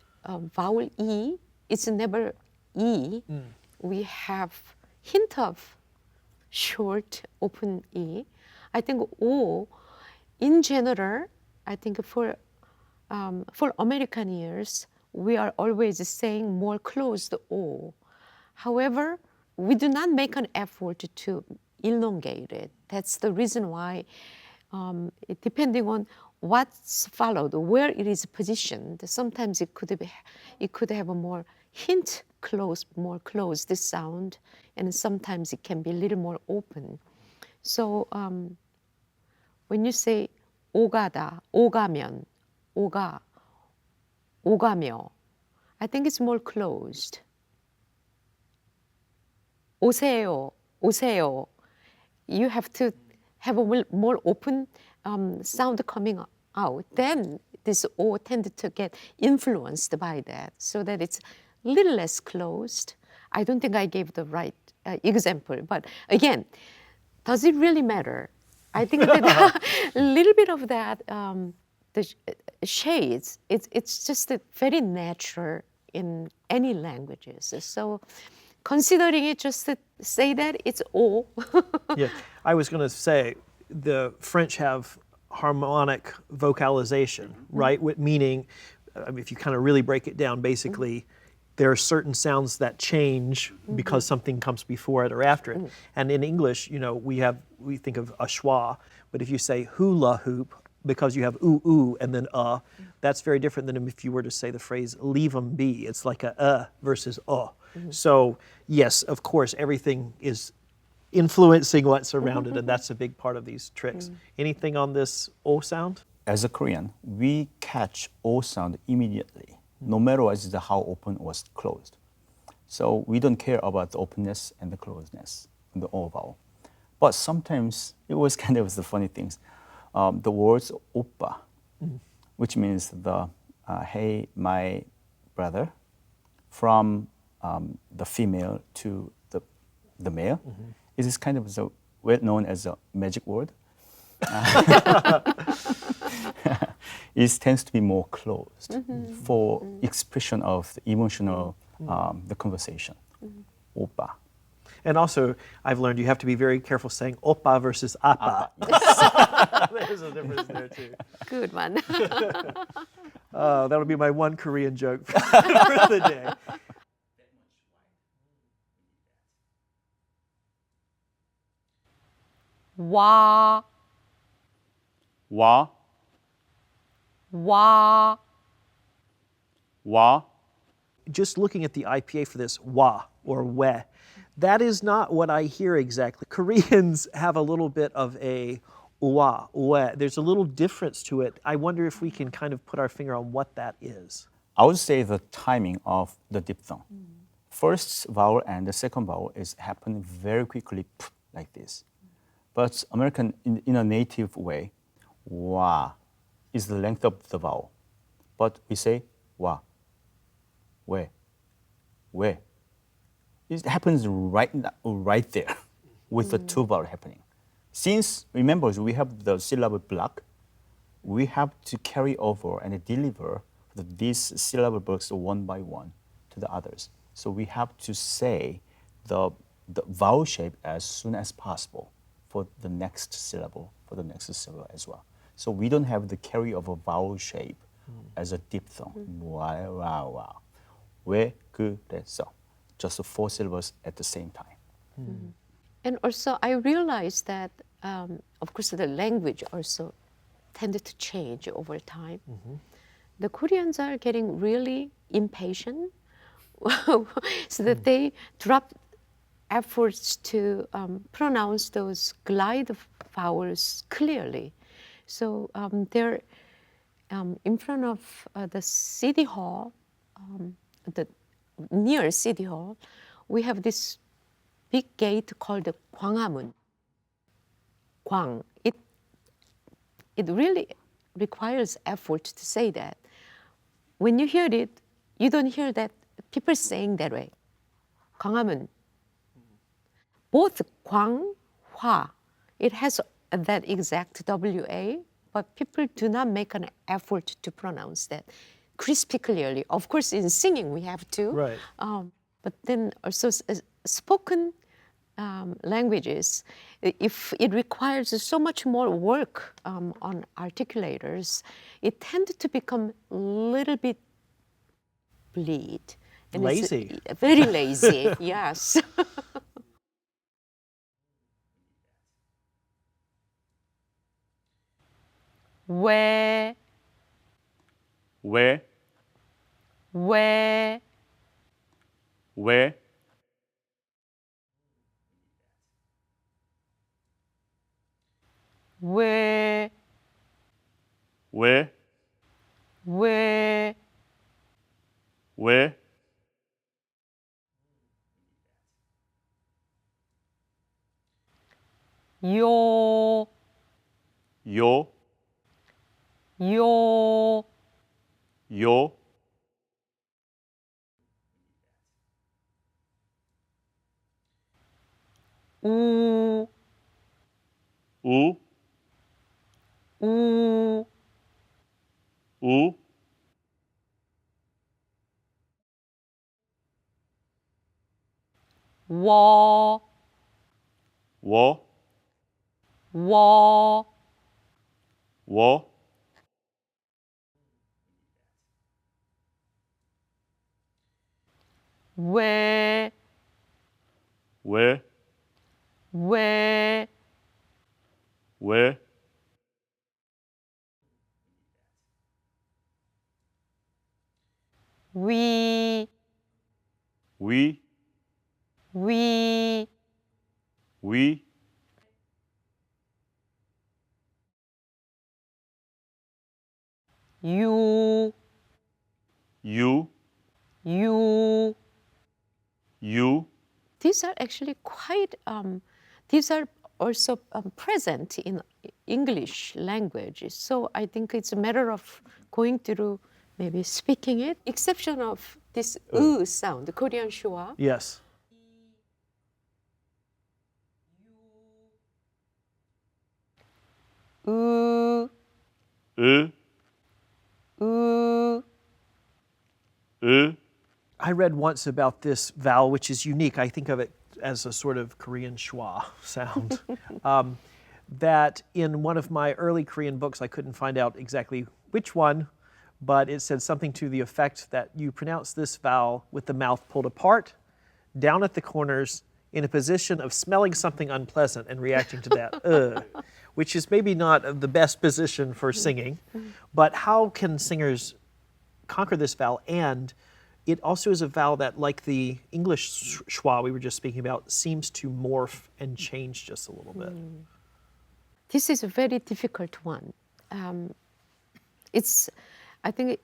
vowel E, it's never E. We have hint of short open E. I think O, in general, I think for American ears, we are always saying more closed O. However, we do not make an effort to elongate it. That's the reason why, depending on what's followed, where it is positioned, sometimes it could have a more hint more closed sound, and sometimes it can be a little more open. So when you say 오가다, 오가면, 오가며, I think it's more closed. 오세요, 오세요. You have to have a more open sound coming out. Then this O tended to get influenced by that, so that it's a little less closed. I don't think I gave the right example, but again, does it really matter? I think that a little bit of that, the shades, it's just very natural in any languages. So considering it, just to say that it's O. Yeah, I was going to say the French have harmonic vocalization, right? Meaning, if you kind of really break it down, basically, there are certain sounds that change because something comes before it or after it. And in English, you know, we think of a schwa, but if you say hula hoop, because you have ooh and then that's very different than if you were to say the phrase leave 'em be. It's like a versus So yes, of course, everything is influencing what's around it, and that's a big part of these tricks. Anything on this O sound? As a Korean, we catch O sound immediately, no matter what is how open or closed. So we don't care about the openness and the closedness in the O vowel. But sometimes it was kind of the funny things. The words oppa, which means the hey, my brother, from the female to the male, it is kind of well known as a magic word. It tends to be more closed for expression of the emotional, the conversation. Oppa. And also, I've learned you have to be very careful saying oppa versus appa. There's a difference there too. Good one. That'll be my one Korean joke for the day. Wa, wa, wa. wa. Just looking at the IPA for this wa or we, that is not what I hear exactly. Koreans have a little bit of a wa, we. There's a little difference to it. I wonder if we can kind of put our finger on what that is. I would say the timing of the diphthong. First vowel and the second vowel is happening very quickly, like this. But American, in a native way, wa is the length of the vowel. But we say wa, we. It happens right there with the two vowel happening. Since, remember, we have the syllable block, we have to carry over and deliver these syllable blocks one by one to the others. So we have to say the vowel shape as soon as possible for the next syllable as well. So we don't have the carryover vowel shape as a diphthong. 와. 왜 그랬어? Just 4 syllables at the same time. And also, I realized that, of course, the language also tended to change over time. The Koreans are getting really impatient, so that they drop efforts to pronounce those glide vowels clearly. So they're in front of the city hall, near city hall, we have this big gate called the 광화문. 광. It really requires effort to say that. When you hear it, you don't hear that people saying that way. 광화문. Both 광, 화, it has that exact WA, but people do not make an effort to pronounce that crispy clearly. Of course, in singing we have to. Right. But then also spoken languages, if it requires so much more work on articulators, it tends to become a little bit bleed. And Lazy. It's very lazy, yes. 왜, 왜, 왜, 왜, 왜, 왜, 왜, 왜, 요, 요, 요, 요, 우, 우, 우, 우, 워, 워, 워, 워, 왜, 왜, 왜, 왜, 위, 위, 위, 위, 유, 유, 유. 유. These are actually quite, these are also present in English language. So I think it's a matter of going through maybe speaking it, exception of this sound, the Korean schwa. Yes. 으, 으, 으, 으, I read once about this vowel, which is unique. I think of it as a sort of Korean schwa sound. That in one of my early Korean books, I couldn't find out exactly which one, but it said something to the effect that you pronounce this vowel with the mouth pulled apart, down at the corners, in a position of smelling something unpleasant and reacting to that, which is maybe not the best position for singing. But how can singers conquer this vowel? And it also is a vowel that, like the English schwa we were just speaking about, seems to morph and change just a little bit. This is a very difficult one. I think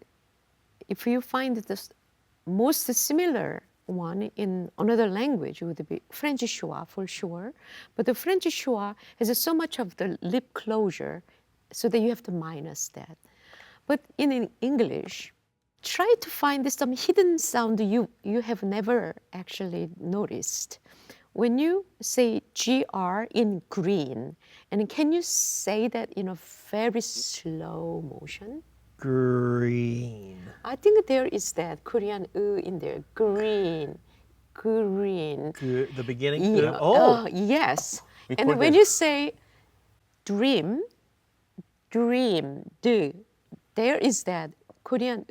if you find the most similar one in another language, it would be French schwa for sure. But the French schwa has so much of the lip closure, so that you have to minus that. But in English, try to find some hidden sound you have never actually noticed. When you say GR in green, and can you say that in a very slow motion? Green. I think there is that Korean in there. Green, green. The beginning? Yeah. Oh! Yes. We And call when that- you say dream, there is that Korean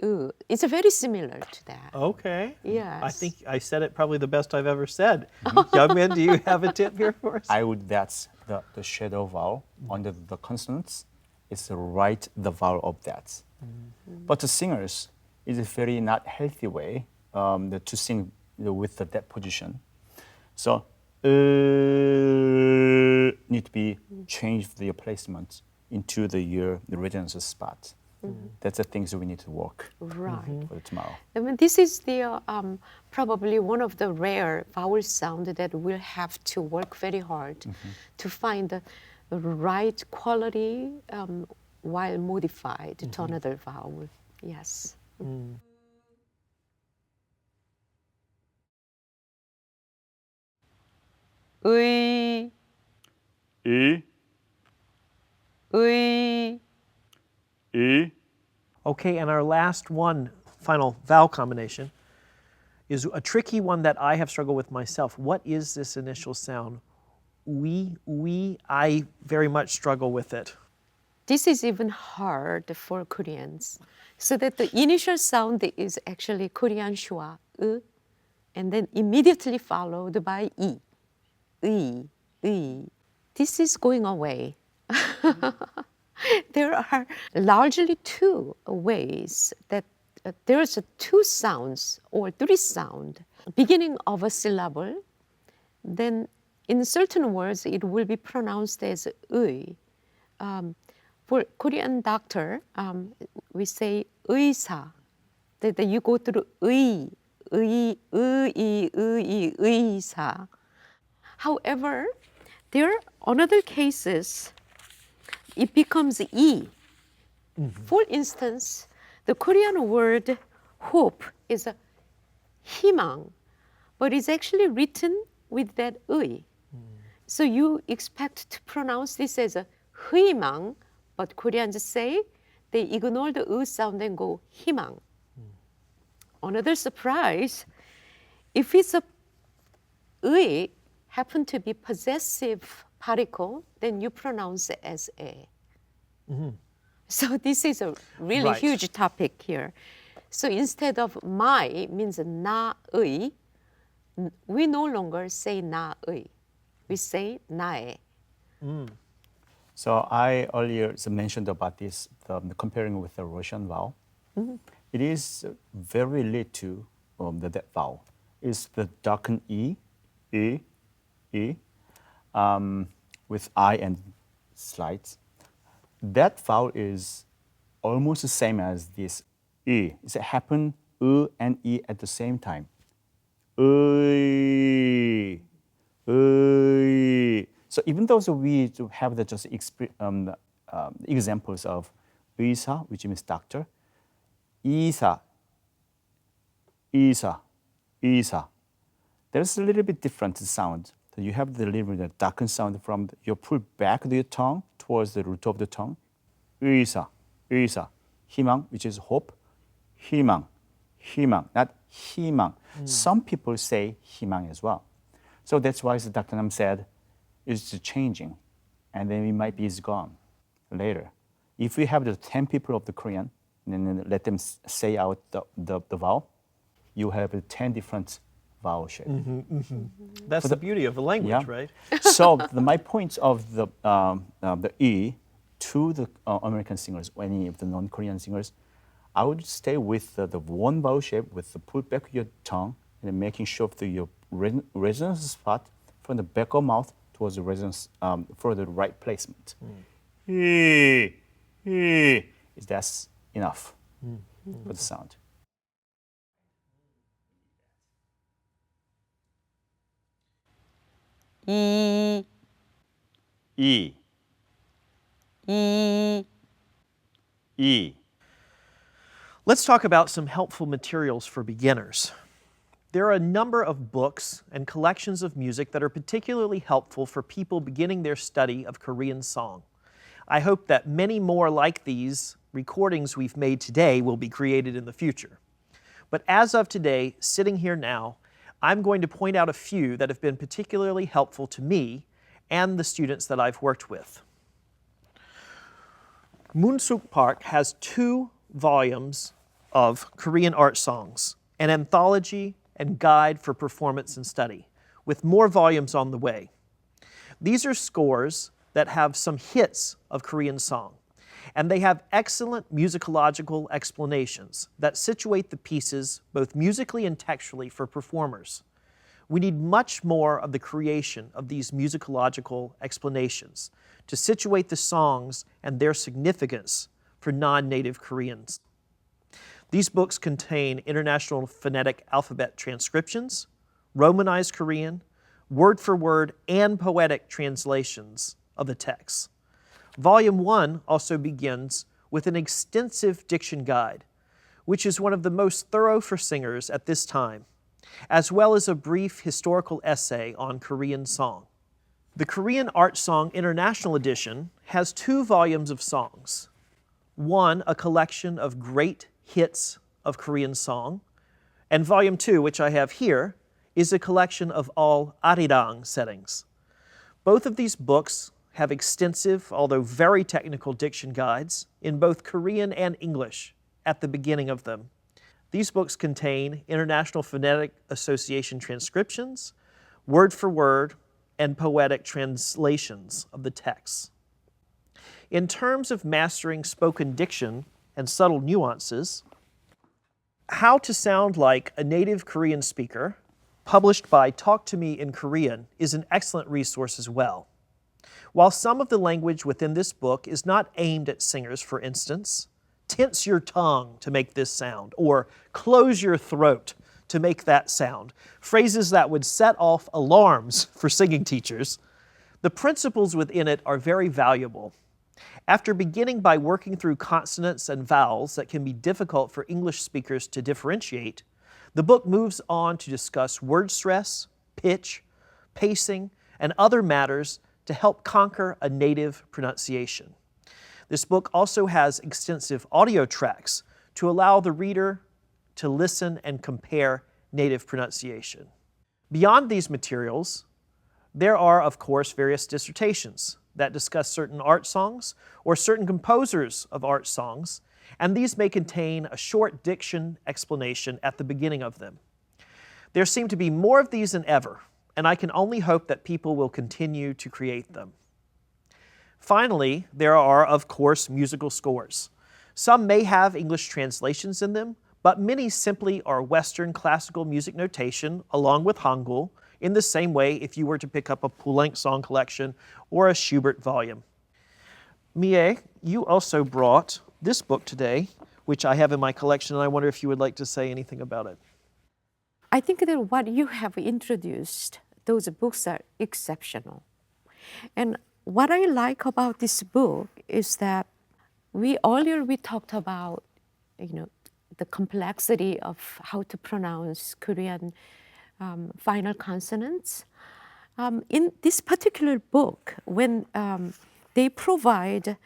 It's very similar to that. Okay. Yes. I think I said it probably the best I've ever said. Yongmin, do you have a tip here for us? That's the shadow vowel under the consonants. It's right the vowel of that. But the singers, is a very not healthy way to sing with that position. So need to be changed the placement into the resonance spot. That's the things that we need to work Right. for tomorrow. I mean, this is the probably one of the rare vowel sound that we'll have to work very hard to find the right quality while modified to another vowel. Yes. 의, 이, 의. 이. Okay, and our last one, final vowel combination, is a tricky one that I have struggled with myself. What is this initial sound? We, I very much struggle with it. This is even hard for Koreans. So that the initial sound is actually Korean schwa, and then immediately followed by i, 의. This is going away. There are largely two ways that there's two sounds or three sounds. Beginning of a syllable, then in certain words it will be pronounced as 의. For Korean doctor, we say 의사. That you go through 의사. However, there are other cases it becomes E. For instance, the Korean word hope is a 희망, but it's actually written with that 의. So you expect to pronounce this as a 희망, but Koreans say they ignore the 의 sound and go 희망. Another surprise, if it's a 의 happen to be possessive particle, then you pronounce it as a. So this is a really Right. huge topic here. So instead of my means 나의, we no longer say 나의. We say 나의. So I earlier mentioned about this, comparing with the Russian vowel. It is very related to that vowel. It's the darkened E, with I and slides. That vowel is almost the same as this E. It happens and E at the same time. So even though we do have the just examples of 의사, which means doctor, 이사, there's a little bit different sound. So you have the little bit darkened sound from you pull back the tongue towards the root of the tongue. 의사, 희망, which is hope. 희망, not 희망. Some people say 희망 as well. So that's why Dr. Nam said it's changing, and then it might be it's gone later. If we have the 10 people of the Korean, and then let them say out the vowel, you have 10 different vowel shapes. That's the beauty of the language, right? So my point of the E to the American singers, any of the non-Korean singers, I would stay with the one vowel shape with the pull back your tongue and then making sure of your resonance spot from the back of mouth towards the resonance for the right placement. That's enough for the sound. E. E. E. E. Let's talk about some helpful materials for beginners. There are a number of books and collections of music that are particularly helpful for people beginning their study of Korean song. I hope that many more like these recordings we've made today will be created in the future. But as of today, sitting here now, I'm going to point out a few that have been particularly helpful to me and the students that I've worked with. Moonsuk Park has 2 volumes of Korean art songs, an anthology and guide for performance and study, with more volumes on the way. These are scores that have some hits of Korean song, and they have excellent musicological explanations that situate the pieces both musically and textually for performers. We need much more of the creation of these musicological explanations to situate the songs and their significance for non-native Koreans. These books contain International Phonetic Alphabet transcriptions, Romanized Korean, word-for-word and poetic translations of the text. Volume 1 also begins with an extensive diction guide, which is one of the most thorough for singers at this time, as well as a brief historical essay on Korean song. The Korean Art Song International Edition has 2 volumes of songs. One, a collection of great hits of Korean song, and Volume 2, which I have here, is a collection of all arirang settings. Both of these books have extensive, although very technical diction guides in both Korean and English at the beginning of them. These books contain International Phonetic Association transcriptions, word for word, and poetic translations of the texts. In terms of mastering spoken diction and subtle nuances, How to Sound Like a Native Korean Speaker, published by Talk to Me in Korean, is an excellent resource as well. While some of the language within this book is not aimed at singers, for instance, tense your tongue to make this sound, or close your throat to make that sound, phrases that would set off alarms for singing teachers, the principles within it are very valuable. After beginning by working through consonants and vowels that can be difficult for English speakers to differentiate, the book moves on to discuss word stress, pitch, pacing, and other matters to help conquer a native pronunciation. This book also has extensive audio tracks to allow the reader to listen and compare native pronunciation. Beyond these materials, there are, of course, various dissertations that discuss certain art songs or certain composers of art songs, and these may contain a short diction explanation at the beginning of them. There seem to be more of these than ever, and I can only hope that people will continue to create them. Finally, there are, of course, musical scores. Some may have English translations in them, but many simply are Western classical music notation along with Hangul, in the same way if you were to pick up a Poulenc song collection or a Schubert volume. MeeAe, you also brought this book today, which I have in my collection, and I wonder if you would like to say anything about it. I think that what you have introduced, those books are exceptional. And what I like about this book is that earlier we talked about, the complexity of how to pronounce Korean final consonants. In this particular book, when they provide,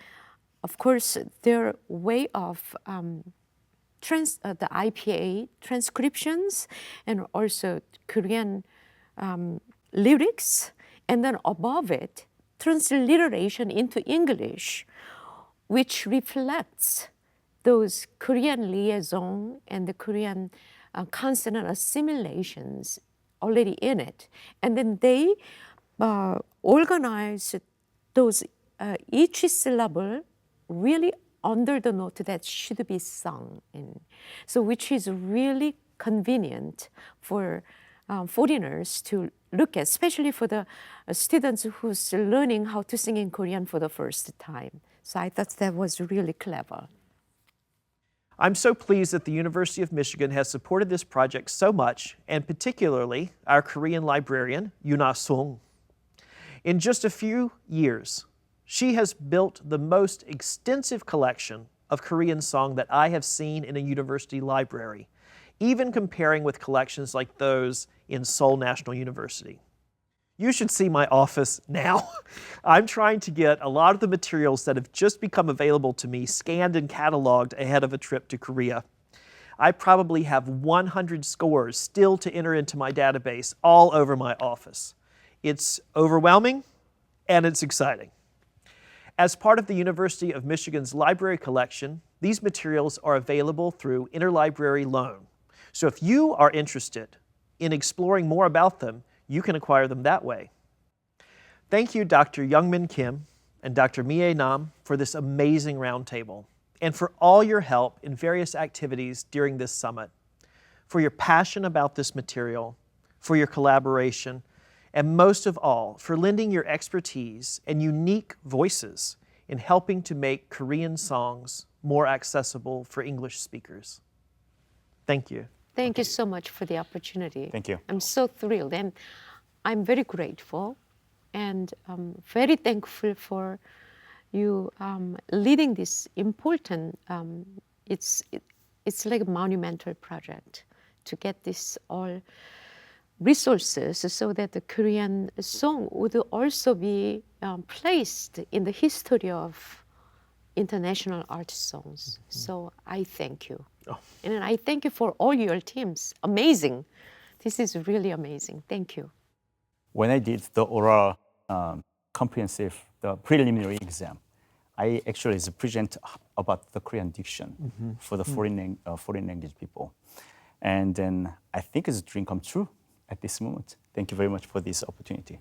of course, their way of the IPA transcriptions and also Korean lyrics, and then above it, transliteration into English, which reflects those Korean liaison and the Korean consonant assimilations already in it. And then they organize those each syllable really under the note that should be sung in. So which is really convenient for foreigners to look at, especially for the students who's learning how to sing in Korean for the first time. So I thought that was really clever. I'm so pleased that the University of Michigan has supported this project so much, and particularly our Korean librarian, Yuna Sung. In just a few years, she has built the most extensive collection of Korean song that I have seen in a university library, even comparing with collections like those in Seoul National University. You should see my office now. I'm trying to get a lot of the materials that have just become available to me scanned and cataloged ahead of a trip to Korea. I probably have 100 scores still to enter into my database all over my office. It's overwhelming and it's exciting. As part of the University of Michigan's library collection, these materials are available through interlibrary loan. So if you are interested in exploring more about them, you can acquire them that way. Thank you, Dr. Yongmin Kim and Dr. MeeAe Nam, for this amazing roundtable, and for all your help in various activities during this summit, for your passion about this material, for your collaboration, and most of all, for lending your expertise and unique voices in helping to make Korean songs more accessible for English speakers. Thank you. Thank you so much for the opportunity. Thank you. I'm so thrilled, and I'm very grateful and very thankful for you leading this important, it's like a monumental project to get this all resources so that the Korean song would also be placed in the history of international art songs. So I thank you. Oh. And I thank you for all your teams. Amazing. This is really amazing. Thank you. When I did the oral comprehensive, the preliminary exam, I actually present about the Korean diction for the foreign language people. And then I think it's a dream come true at this moment. Thank you very much for this opportunity.